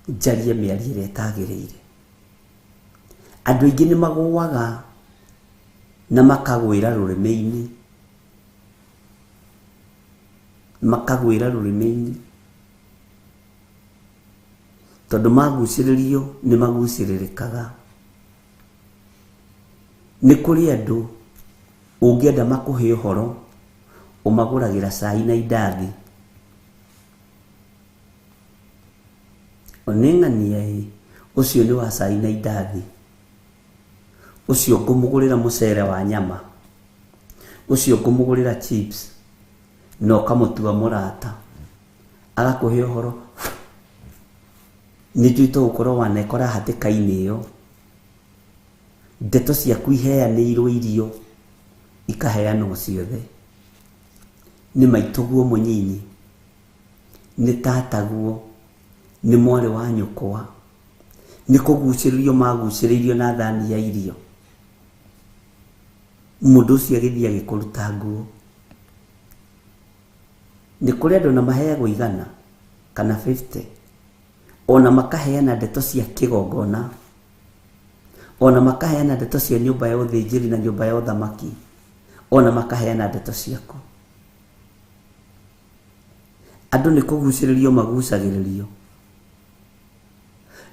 Speaker 2: njarie miario ĩrĩa ĩtagĩrĩire. Andũ aingĩ ni magũaga na makagwĩra rũrĩmĩ-inĩ, makagwĩra rũrĩmĩ-inĩ, tondu maguciririo ni maguciririkaga. Ni kuri andu ungienda makuhe uhoro umaguragira cai na indathi. Oneng'ania ucio ni wa cai na indathi, ucio ngumugurira mucere wa nyama, ucio ngumugurira chips, no kamutua murata agakuhe uhoro nijuito gukorwo wanekora hatikaini iyo ndeto ciaku iheanirwo irio ikaheanwo ciothe. Ni maituguo munyinyi, ni tataguo, ni mwari wa nyukwa, ni kuguciririo maguciririo na thani ya irio. Mundu ucio agithia gikuruta nguo. Ni kuri andu na maheagwo 100 kana 50, ona makaheana ndeto cia kigongona, ona makaheana ndeto cia nyumba ya uthinjiri na nyumba ya uthamaki, ona makaheana ndeto ciaku. Andu ni kuguciririo magucagiririo,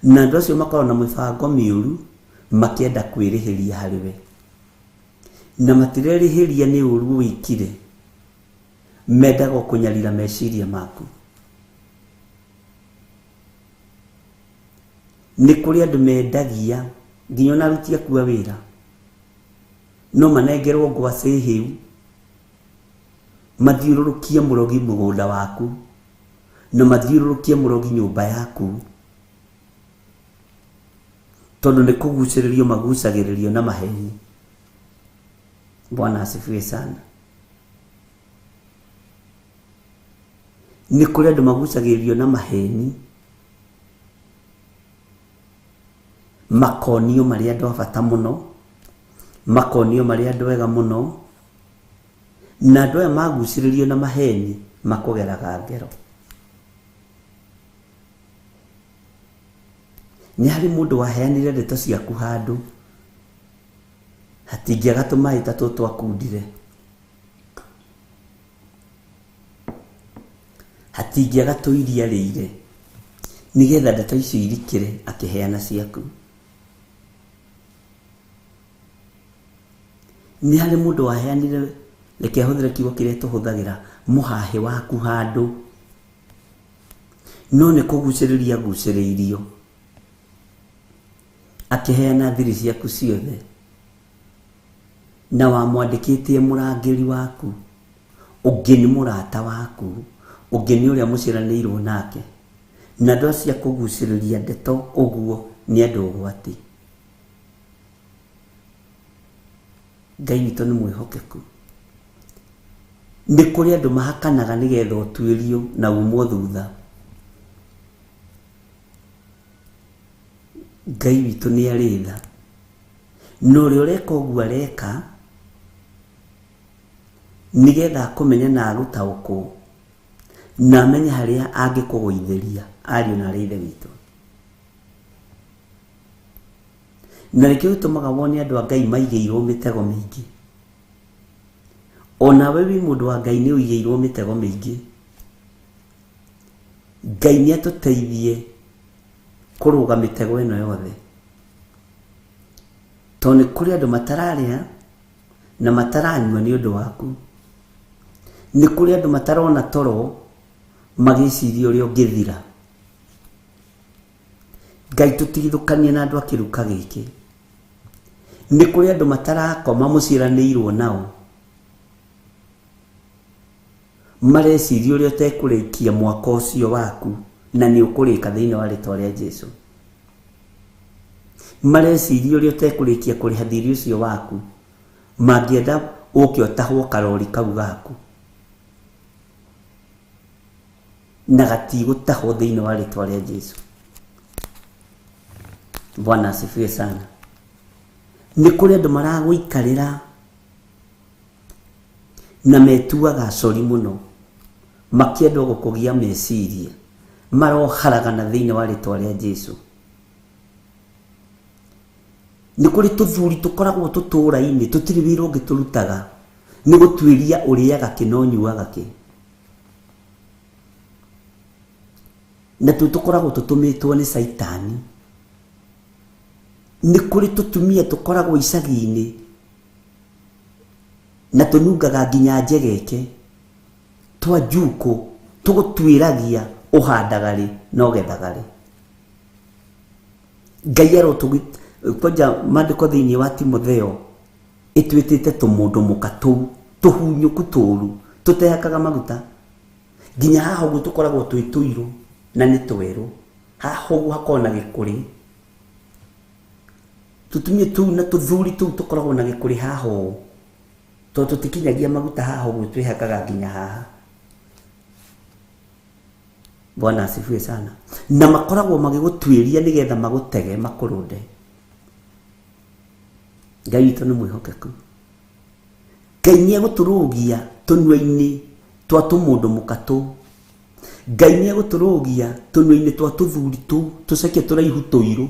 Speaker 2: na andu acio makorwo na mibango miuru makienda kwirihiria hariwe, na matirerihiria ni uru wikire, mendaga kunyarira meciria maku. Ni kuri andu mendagia nginya na ruti akua wira, no manengerwo ngwaci hiu mathiururukie murogi mugunda waku, na mathiururukie murogi nyumba yaku, tondu ni kuguciririo magucagiririo na maheni. Bwana asifiwe sana. Ni kuri andu magucagiririo na maheni, makonio maria andu abata muno, makonio maria andu ega muno, na andu aya maguciririo na maheni makugeraga ngero. Ni hari mundu waheanire ndeto ciaku handu hatingiaga tumai tatu twakundire, hatingiaga tuiria riire nigetha ndeto icio irikire akiheana ciaku. Ni hari mundu waheanire, reke huthire kiugo kiria tuhuthagira, muhahe waku handu, no ni kuguciriria guciriirio akiheana thiri ciaku ciothe, na wamwandikitie murangiri waku, ungi ni murata waku, ungi ni uria muciranirwo nake, na ndo cia kuguciriria ndeto uguo ni andu ugwati. Ngai witũ nĩ mwĩhokeku. Nĩ kũrĩ andũ mahakanaga nĩgetha ũtuĩrio na umwo thutha. Ngai witũ nĩ arĩ tha, no ũrĩa ũreka ũguo areka nĩgetha akũmenye na agũtaũkwo na amenye harĩa angĩkũgũithĩria ariũ na arĩ Ithe witũ. Na rĩkĩo gĩtũmaga wone andũ a Ngai maigĩirwo mĩtego mĩingĩ. Ona we wĩ mũndũ wa Ngai nĩ ũigĩirwo mĩtego mĩingĩ. Ngai nĩ atũteithie kũrũga mĩtego ĩno yothe, tondũ nĩ kũrĩ andũ matararĩa na mataranyua nĩ ũndũ waku. Nĩ kũrĩ andũ matarona toro magĩciria ũrĩa ũngĩthira. Ngai tũtigithũkanie na andũ a kĩruka gĩkĩ. Nĩ kũrĩ andũ matarakoma mũciranĩirwo nao, mareciria ũrĩa ũtekũrĩkia mwaka ũcio waku na nĩ ũkũrĩka thĩinĩ wa rĩtwa rĩa Jesũ. Mareciria ũrĩa ũtekũrĩkia kũrĩha thirĩ ũcio waku, mangĩenda ũke ũtahwo karori kau gaku na gatigũtahwo thĩinĩ wa rĩtwa rĩa Jesũ. Bwana asifiwe sana. Nĩ kũrĩ andũ maragũikarĩra na metuaga cori mũno, makĩenda gũkũgia meciria, maroharagana thĩinĩ wa rĩtwa rĩa Jesũ. Nĩ kũrĩ tũthuri tũkoragwo tũtũũra-inĩ tũtirĩ wĩra ũngĩ tũrutaga nĩ gũtuĩria ũrĩaga kĩ na ũnyuaga kĩ. na tukoragwo tutumitwo ni Saitani. Ni kuri tutumia tukoragwo icagi-ini na tunungaga nginya njegeke twa njuko tugutwiragia uhandaga ri no gethaga ri. Ngai aro koja mandiko thiini wa Timotheo itwitite tumundu mukatu tuhunyuku turu tutehakaga maguta nginya haha uguo tukoragwo twituiru na ni tweru haha uguo hakona gikuri tutumie tu na tuthuri tu tukoragwo na gikuri haha to tutikinyagia maguta haha uguo twihakaga nginya haha. Bwana asifiwe sana. Na makoragwo magigutwiria nigetha magutege makurude. Ngai witũ nĩ mwĩhokeku. Ngai nĩegũtũrũgia tũnua-inĩ twa tũmũndũ mũkatũ. Ngai nĩegũtũrũgia tũnua-inĩ twa tũthuri tũu tũceke tũraihu tũirũ.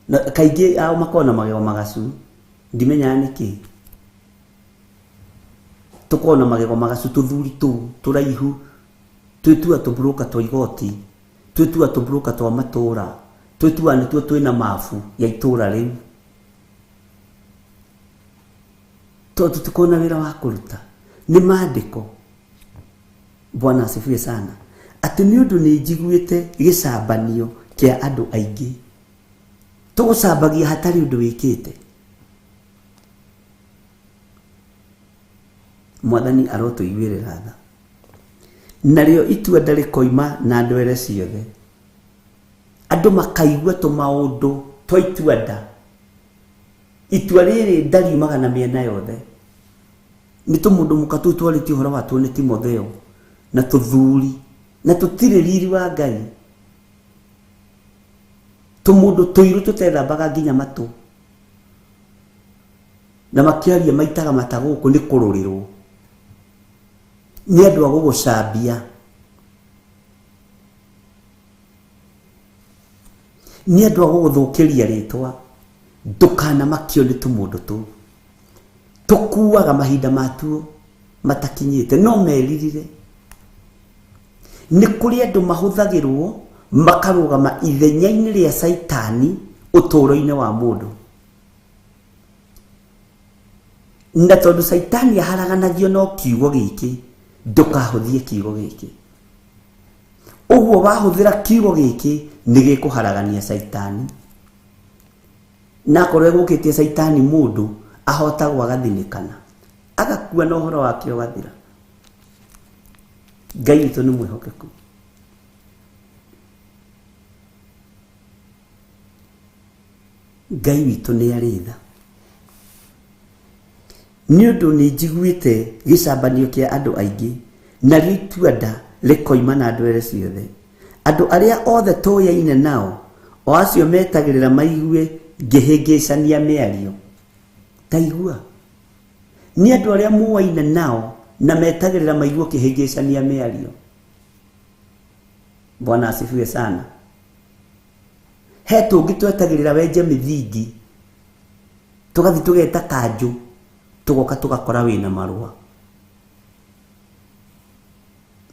Speaker 2: Na kaingĩ ao makoragwo na magego magacu. Ndimenyaga nĩkĩ. Tũkoragwo na magego magacu tũthuri tũu tũraihu. Twetua tũburoka twa igoti. Twetua tũburoka twa matũra. Twetua nĩtuo twĩna mabu ya itũra rĩu. Tutikona wira wa kuruta ni maandiko. Bwana asifiwe sana. Ati ni undu ni njiguite gicambanio kia andu aingi tugucambagia hatari undu wikite. Mwathani arotuiguirira tha nario itua ndari koima na ndwere ciothe andu makaigua tumaundu twa itua nda. Itua riri ndariumaga na miena yothe ni tumundu mukatu twarĩtie ũhoro wa tuo nĩ Timotheo na tuthuri na tutire riri wa Ngai tumundu tuiru tutethambaga nginya matu na makiaria maitaga mataguku ni kururirwo ni andu a gugucambia ni andu a guguthukiria ritwa ndukana makio ni tumundu tu tukuaga mahinda matuo matakinyite no meririre. Ni kuri andu mahuthagirwo makarugama ithenya-ini ria Saitani uturo-ini wa mundu na tondu Saitani aharaganagio no kiugo giki ndukahuthie kiugo giki. Uguo wahuthira kiugo giki ni gikuharagania Saitani na korwo gukitie Saitani mundu ahotagwo agathinikana agakua na uhoro wake ugathira. Ngai witũ nĩ mwĩhokeku. Ngai witũ nĩ arĩ tha nĩ ũndũ nĩ njiguĩte gĩcambanio kĩa andũ aingĩ na itua nda rĩkoima na ndwere ciothe. Andũ arĩa othe tũyaine nao o acio metagĩrĩra maigue ngĩhĩngĩcania mĩario. Taigua ni andu aria muwaine nao na metagirira maiguo kihingicania miario. Bwana asifiwe sana. He tungi twetagirira wenje mithingi tugathi tugeta kanju tugoka tugakora wina marua.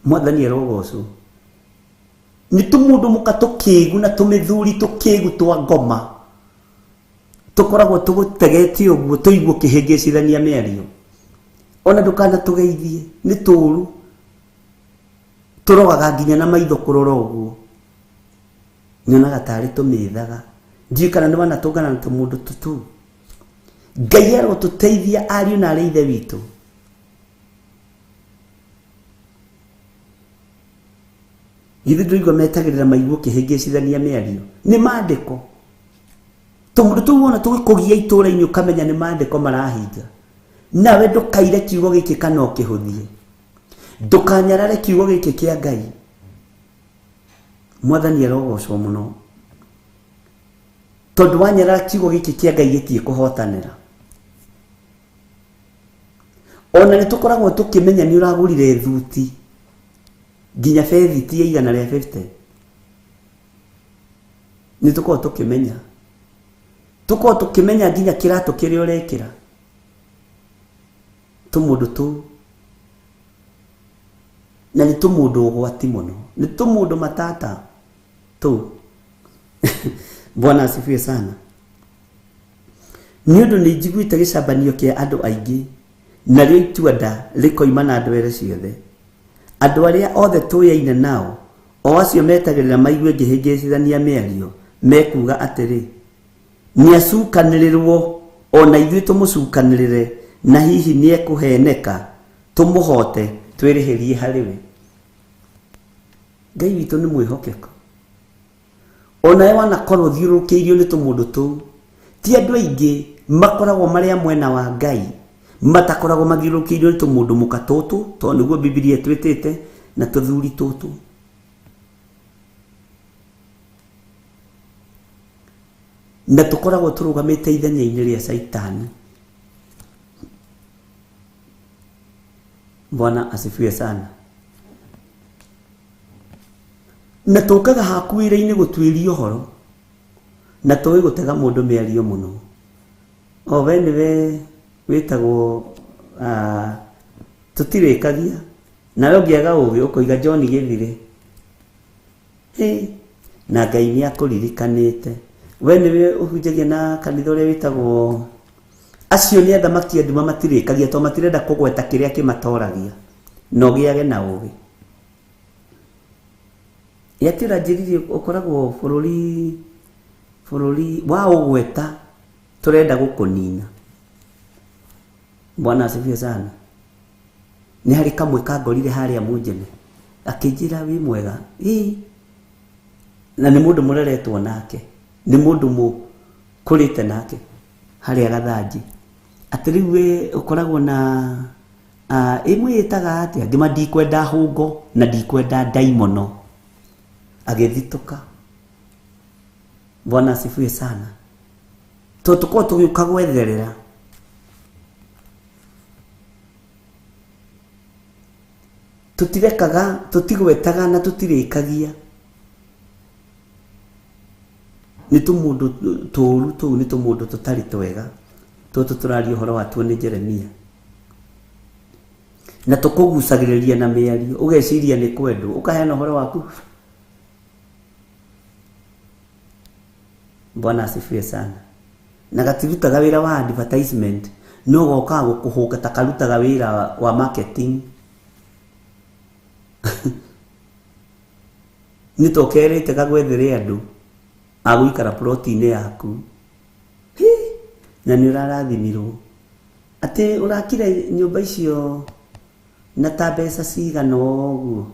Speaker 2: Mwathani arogocwo ni tumundu mukatukigu na tumithuri tukigu twa ngoma tukoragwo tugutegetie uguo tuiguo kihingicithania miario. Ona ndukana tugeithie ni turu turogaga nginya na maitho kurora uguo nyonaga tari tumithaga njikana ni wana tungana na tumundu tutu. Ngai arotuteithia ariu na ari ithe witu. Ithe ndũigua metagĩrĩra maiguo kĩhĩngĩcithania mĩario nĩ maandĩko. Tũmũndũ tũu wona tũgĩkũgia itũũra-inĩ ũkamenya nĩ maandĩko marahinga. Nawe ndũkaire kiugo gĩkĩ kana ũkĩhũthie. Ndũkanyarare kiugo gĩkĩ kĩa Ngai. Mwathani arogocwo mũno. Tondũ wanyarara kiugo gĩkĩ kĩa Ngai gĩtiĩ kũhotanĩra. Ona nĩ tũkoragwo tũkĩmenya nĩ ũragũrire thuti nginya bethiti ya igana rĩa 50. Nĩ tũkoragwo tũkĩmenya. Tũkoragwo tũkĩmenya nginya kĩratũ kĩrĩa ũrekĩra. Tũmũndũ tũu na nĩ tũmũndũ ũgwati mũno. Nĩ tũmũndũ matata. tu Bwana asifiwe sana. Ni undu ni njiguite gicabanio kia andu aingi na rio ituanda rikoima na andu ere ciothe. Andu aria othe tuyaine nao o acio metagirira maigue ngihingicithania miario mekuga atiri ni acukanĩrĩrwo ona ithuĩ tũmũcukanĩrĩre na hihi nĩ ekũheneka tũmũhote twĩrĩhĩrie harĩ we. Ngai witũ nĩ mwĩhokeku. Onawe wanakorwo thiũrũrũkĩirio nĩ tũmũndũ tũu, ti andũ aingĩ makoragwo marĩa mwena wa Ngai matakoragwo mathiũrũrũkĩirio nĩ tũmũndũ mũka tũtũ, tondũ nĩguo Biblia ĩtwĩtĩte, na tũthuri tũtũ. Na tukoragwo turugamite ithenya-inĩ rĩa Saitani. Bwana asifiwe sana. Na tukaga hakuĩrĩ-inĩ gũtuĩria ũhoro na tũĩ gũtega mũndũ mĩario mũno. O we nĩwe wĩtagwo tũtirĩkagia, nawe ũngĩaga ũgĩ ũkoiga John Gĩthire, na Ngai nĩ akũririkanĩte. We nĩwe ũhunjagia na kanitha ũrĩa wĩtagwo acio nĩ athamaki a nduma matirĩkagia tondũ matirenda kũgweta kĩrĩa kĩmatoragia, na ũgĩage na ũgĩ. Yatĩra njĩrĩrie ũkoragwo bũrũri wa ũgweta tũrenda gũkũnina. Bwana asifiwe sana. Nĩ harĩ kamwe kangorire harĩa Mũnjene akĩnjĩra wĩ mwega, na nĩ mũndũ mũreretwo nake, nĩ mũndũ mũkũrĩte nake harĩa Gathanji, atĩ rĩu we ũkoragwo na ĩmwĩtaga atĩa, ngĩma ndikwenda hũngo na ndikwenda ndaimono. Agĩthitũka. Bwana asifiwe sana. Tũkorwo tũgĩũka gwetherera. Tũtirekaga, tũtigwetaga na tũtirĩkagia. Nĩ tũmũndũ tũũru tũu, nĩ tũmũndũ tũtarĩ twega. Tũtũ tũraria ũhoro watuo nĩ Jeremia. Na tũkũgucagĩrĩria na mĩario, ũgeciria nĩ kwendwo, ũkaheana ũhoro waku. Bwana asifiwe sana. Na gatirutaga wĩra wa advertisement, no gokaga gũkũhũka ta karutaga wĩra wa marketing. Nĩ tũkerĩte gagwethere andũ agũikara ploti-inĩ yaku, na nĩ ũrarathimirwo atĩ ũrakire nyũmba icio na ta mbeca cigana ũguo.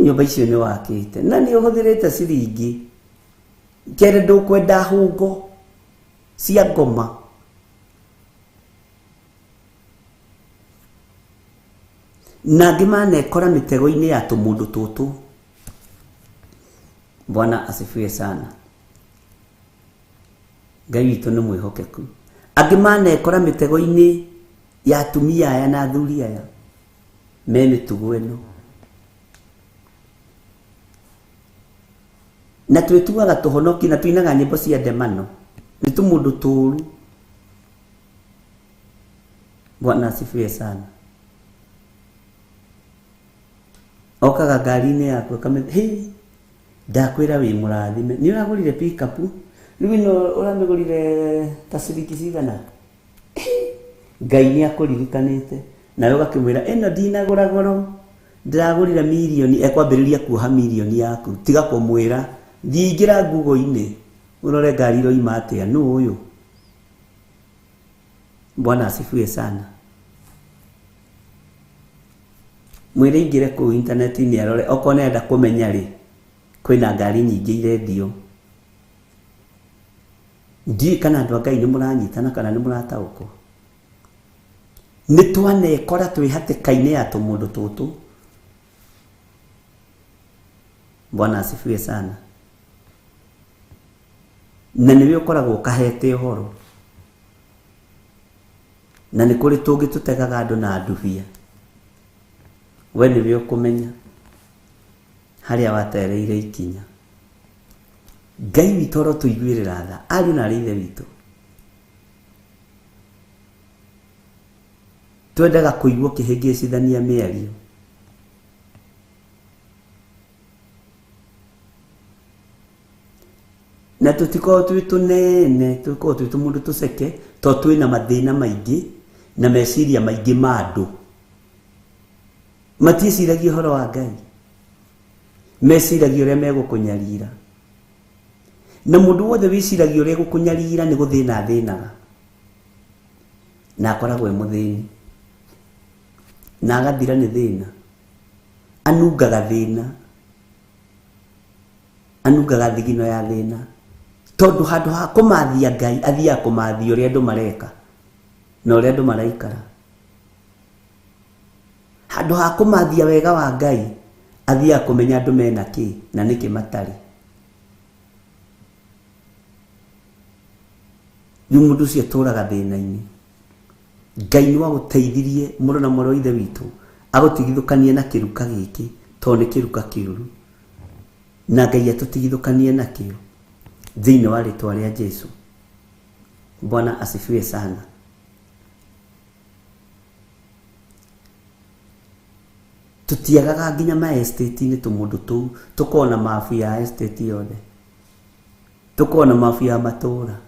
Speaker 2: Nyũmba icio nĩ wakĩte na nĩ ũhũthĩrĩte ciringi, kere ndũkwenda hũngo cia ngoma. Na angĩ manekora mĩtego-inĩ ya tũmũndũ tũtũ. Bwana asifiwe sana. Ngai witũ nĩ mwĩhokeku. Angĩ manekora mĩtego-inĩ ya atumia aya na athuri aya me mĩtugo ĩno, na twĩtuaga tũhonoki na tuinaga nyĩmbo cia ndemano. Nĩ tũmũndũ tũũru. Bwana asifiwe sana. Okaga ngari-inĩ yaku akamenya, ndakwĩra wĩ mũrathime, nĩ ũragũrire pick-up, rĩu ĩno ũramĩgũrire ta ciringi cigana? Ngai nĩ akũririkanĩte. Nawe ũgakĩmwĩra ĩno ndinagũra goro, ndĩragũrire mirioni. Ekwambĩrĩria kuoha mirioni yaku. Tiga kũmwĩra, thiĩ ingĩra Google-inĩ ũrore ngari ĩroima atĩa, nũ ũyũ? Bwana asifiwe sana. Mwĩre ingĩre kũu intaneti-inĩ arore, okorwo nenda kũmenya rĩ, kwĩna ngari nyingĩ irendio. Ndiũĩ kana andũ a Ngai nĩ mũranyitana kana nĩ mũrataũkwo. Nĩ twanekora twĩ hatĩka-inĩ ya tũmũndũ tũtũ. Bwana asifiwe sana. Na nĩwe ũkoragwo ũkahete ũhoro. Na nĩ kũrĩ tũngĩ tũtegaga andũ na ndubia. We nĩwe ũkũmenya harĩa watereire ikinya. Ngai witũ oro tũiguĩrĩra tha, ariũ na arĩ ithe witũ. Twendaga kũigua kĩhĩngĩcithania mĩario. na tutiko tunene tuko tumundu tuseke to twina mathina maingi na meciria maingi mandu maticiragia horo wa Ngai meciragia uria megukunyarira na mundu wothe wiciragia uria gukunyarira ni guthina thinaga na akoragwo muthini na agathira ni thina anungaga thina anungaga thigino ya thina tondu handu ha kumathia Ngai athia kumathia uria andu mareka na uria andu maraikara handu ha kumathia wega wa Ngai athia kumenya andu mena ki na niki matari mundu cio turaga thina-ini Ngai ni wa guteithirie muru na muru ithe witu agutigithukanie na kiruka giki to ni kiruka kiuru na Ngai atutigithukanie nakio thiini wa ritwa ria Jesu. Bwana asifiwe sana. Tutiagaga nginya ma estate ni tumundu tu tukona mafu ya estate yothe tukona mafu ya matura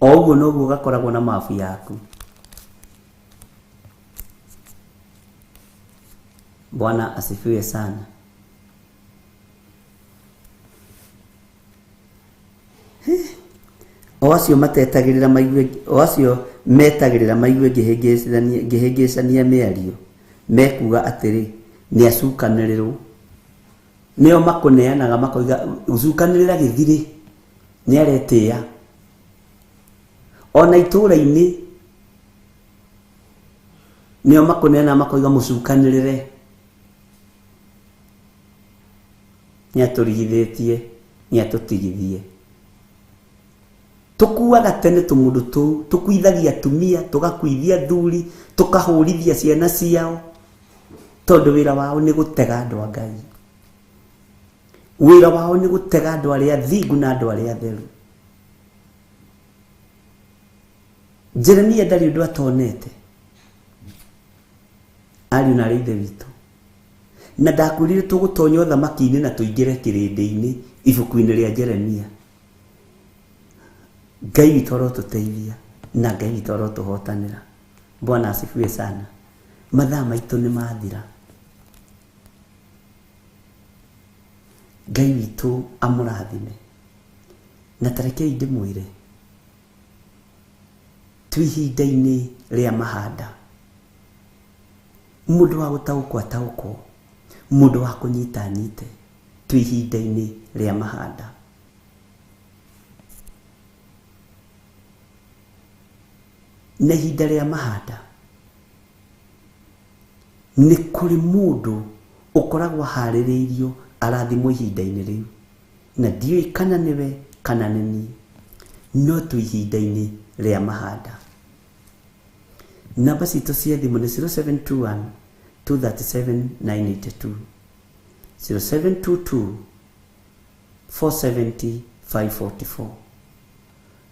Speaker 2: oguo noguo gakoragwo na mafu yaku. Bwana asifiwe sana. Oacio matetagirira maigue oacio metagirira maigue ngihingicania miario mekuga atiri ni acukaniriru nio makuneanaga makoiga ucukanirira githiri ni aretia ona itura-ini nio makuneana makoiga mucukanirire ni aturigithitie ni atutigithie tukuaga tene tumundu tu tukuithagia tumia tugakuithia thuri tukahurithia ciana ciao tondu wira wao ni gutega andu a Ngai wira wao ni gutega andu aria thingu na andu aria theru. Jeremia ndari undu atonete ari na ithe witu na ndakurire tugutonya uthamaki-ini na tuingire kirindi-ini ibuku-ini ria Jeremia. Ngai witu arotuteithia na Ngai witu arotuhotanira. Bwana asifiwe sana. Mathaa maitu ni mathira. Ngai witu amurathime na tarekei ndimwire twihinda-ini ria mahanda mundu wa gutaukwo ataukwo mundu wa kunyita nyite twihinda-ini ria mahanda. Na ihinda ria mahanda ni kuri mundu ukoragwo haririirio arathimwo ihinda-ini riu na ndioi kana niwe kana nini no tu ihinda-ini ria mahanda. Namba citu cia thimu ni 0721 237 982 0722 470 544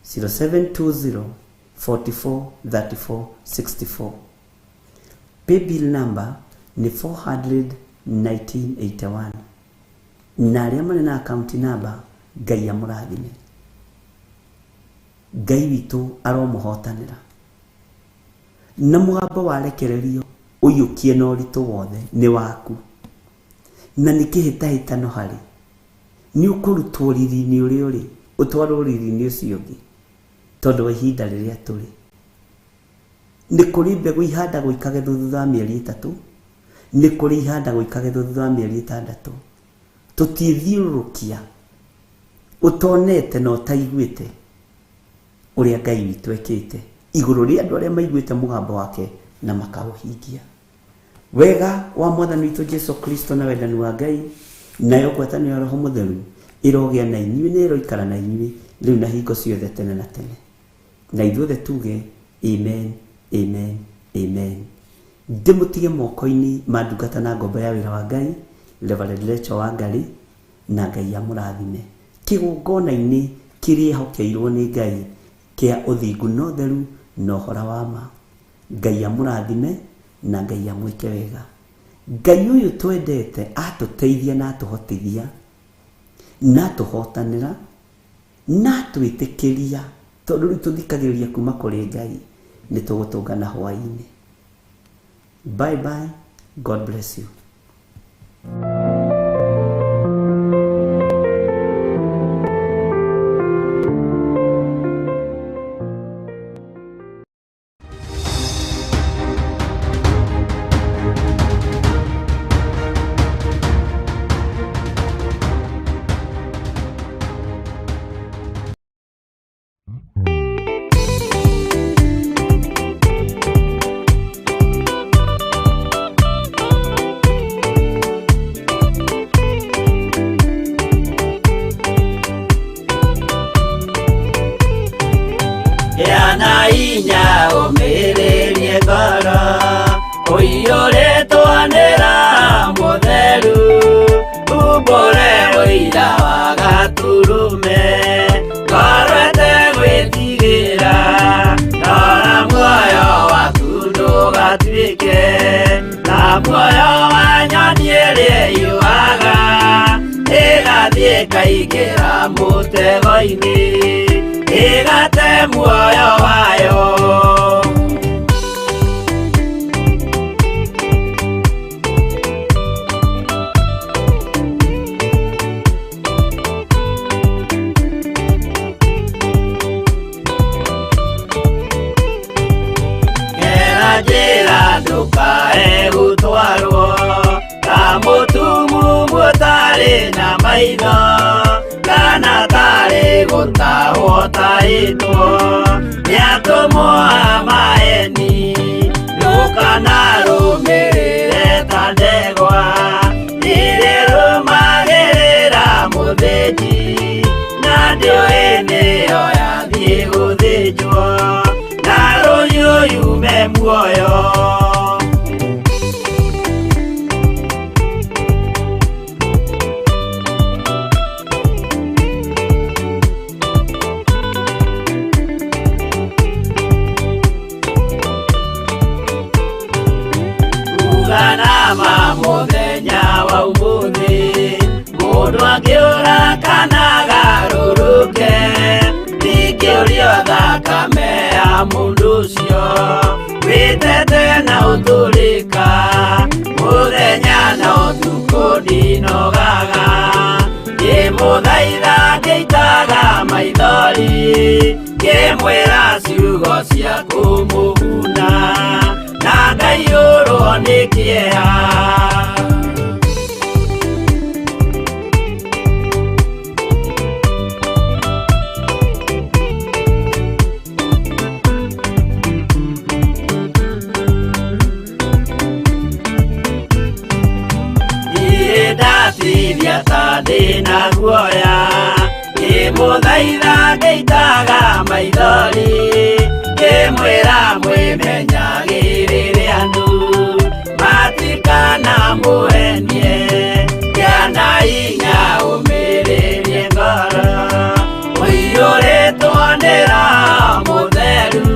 Speaker 2: 0720 44 34 64. Paybill number ni 41981 na aria mari na account number Ngai amurathime. Ngai witu aromuhotanira na mugambo warekererio uyukie na uritu wothe ni waku na nikihitahitano hari ni ukurutwo riri-ini uria uri utwarwo riri-ini ucio ungi tondu wa ihinda riria turi. Ni kuri mbegu ihandagwo ikagethwo thutha wa mieri 3 ni kuri ihandagwo ikagethwo thutha wa mieri 6. Tutithiurukia utonete no taiguite uria Ngai witu ekite iguru ria andu aria maiguite mugambo wake na makauhingia. Wega wa mwathani witu Jesu Kristo na wendani wa Ngai nayo ngwatanio ya Roho Mutheru irogia na inyuĩ na iroikara na inyuĩ riu na hingo ciothe tene na tene. Na ithuothe tuge amen amen amen. Ndimutige moko-ini ma ndungata na ngombo ya wira wa Ngai Reverend Rachel Wangari na Ngai amurathime. Kigongona-ini kiria hokeirwo ni Ngai kia uthingu na utheru na uhora wa ma. Ngai amurathime na Ngai amwike wega. Ngai uyu twendete atuteithia na atuhotithia na tuhotanira na twĩtĩkĩria tondũ rĩu tũthikagĩrĩria kuma kũrĩ Ngai nĩ tũgũtũngana hwaĩ-inĩ. Bye bye. God bless you.
Speaker 4: Yana inya umiririe ngoro uiyũrĩtwo nĩ Roho Mũtheru, umbũre ũira wa Gatũrũme, ngoro ĩtegwĩtigĩra, rora muoyo waku ndũgatuĩke ta muoyo wa nyoni ĩrĩa ĩyũaga, ĩgathiĩ ĩkaingĩra mũtego-inĩ, ĩgate muoyo wayo. Gera njĩra ndũkae gũtwarwo ta mũtumumu ũtarĩ na maitho, kana tarĩ gũtahwo tahĩtwo nĩ atũmwo a maeni. Ndũkanarũmĩrĩre ta ndegwa ĩrĩrũmagĩrĩra mũthĩnji, na ndĩũĩ nĩyo yathiĩ gũthĩnjwo na rũhiũ yume muoyo. Nama mũthenya wa ũmũthĩ mũndũ angĩũra kana agarũrũke, ndingĩũrio thakame ya mũndũ ũcio wĩtete na ũtũrĩka, mũthenya na ũtukũ ndinogaga, ngĩmũthaitha ngĩitaga maithori, ngĩmwĩra ciugo cia kũmũguna, na ngaiyũrwo nĩ kĩeha. Ndatithia ta ndĩna guoya, ngĩmũthaitha ngĩitaga maithori, ngĩmwĩra mwĩmenyagĩrĩre andũ matikana mũhenie, gĩana inya ũmĩrĩrie ngoro ũiyũrĩtwo nĩ Roho Mũtheru,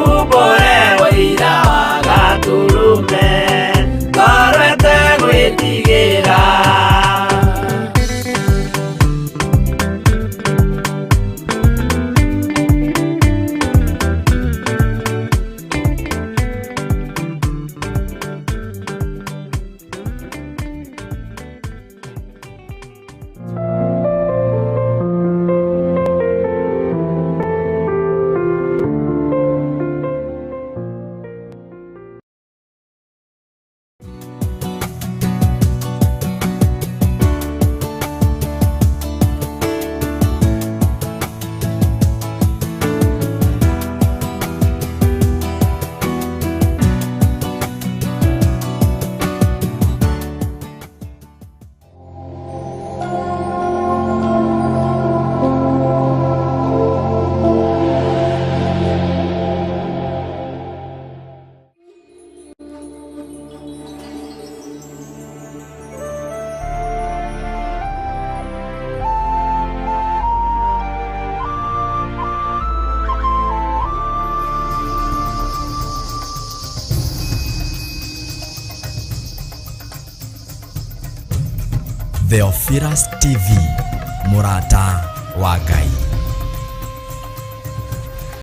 Speaker 4: umbũre ũira wa Gatũrũme, ngoro ĩtegwĩtigĩra.
Speaker 1: Theophilus TV, mũrata wa Ngai.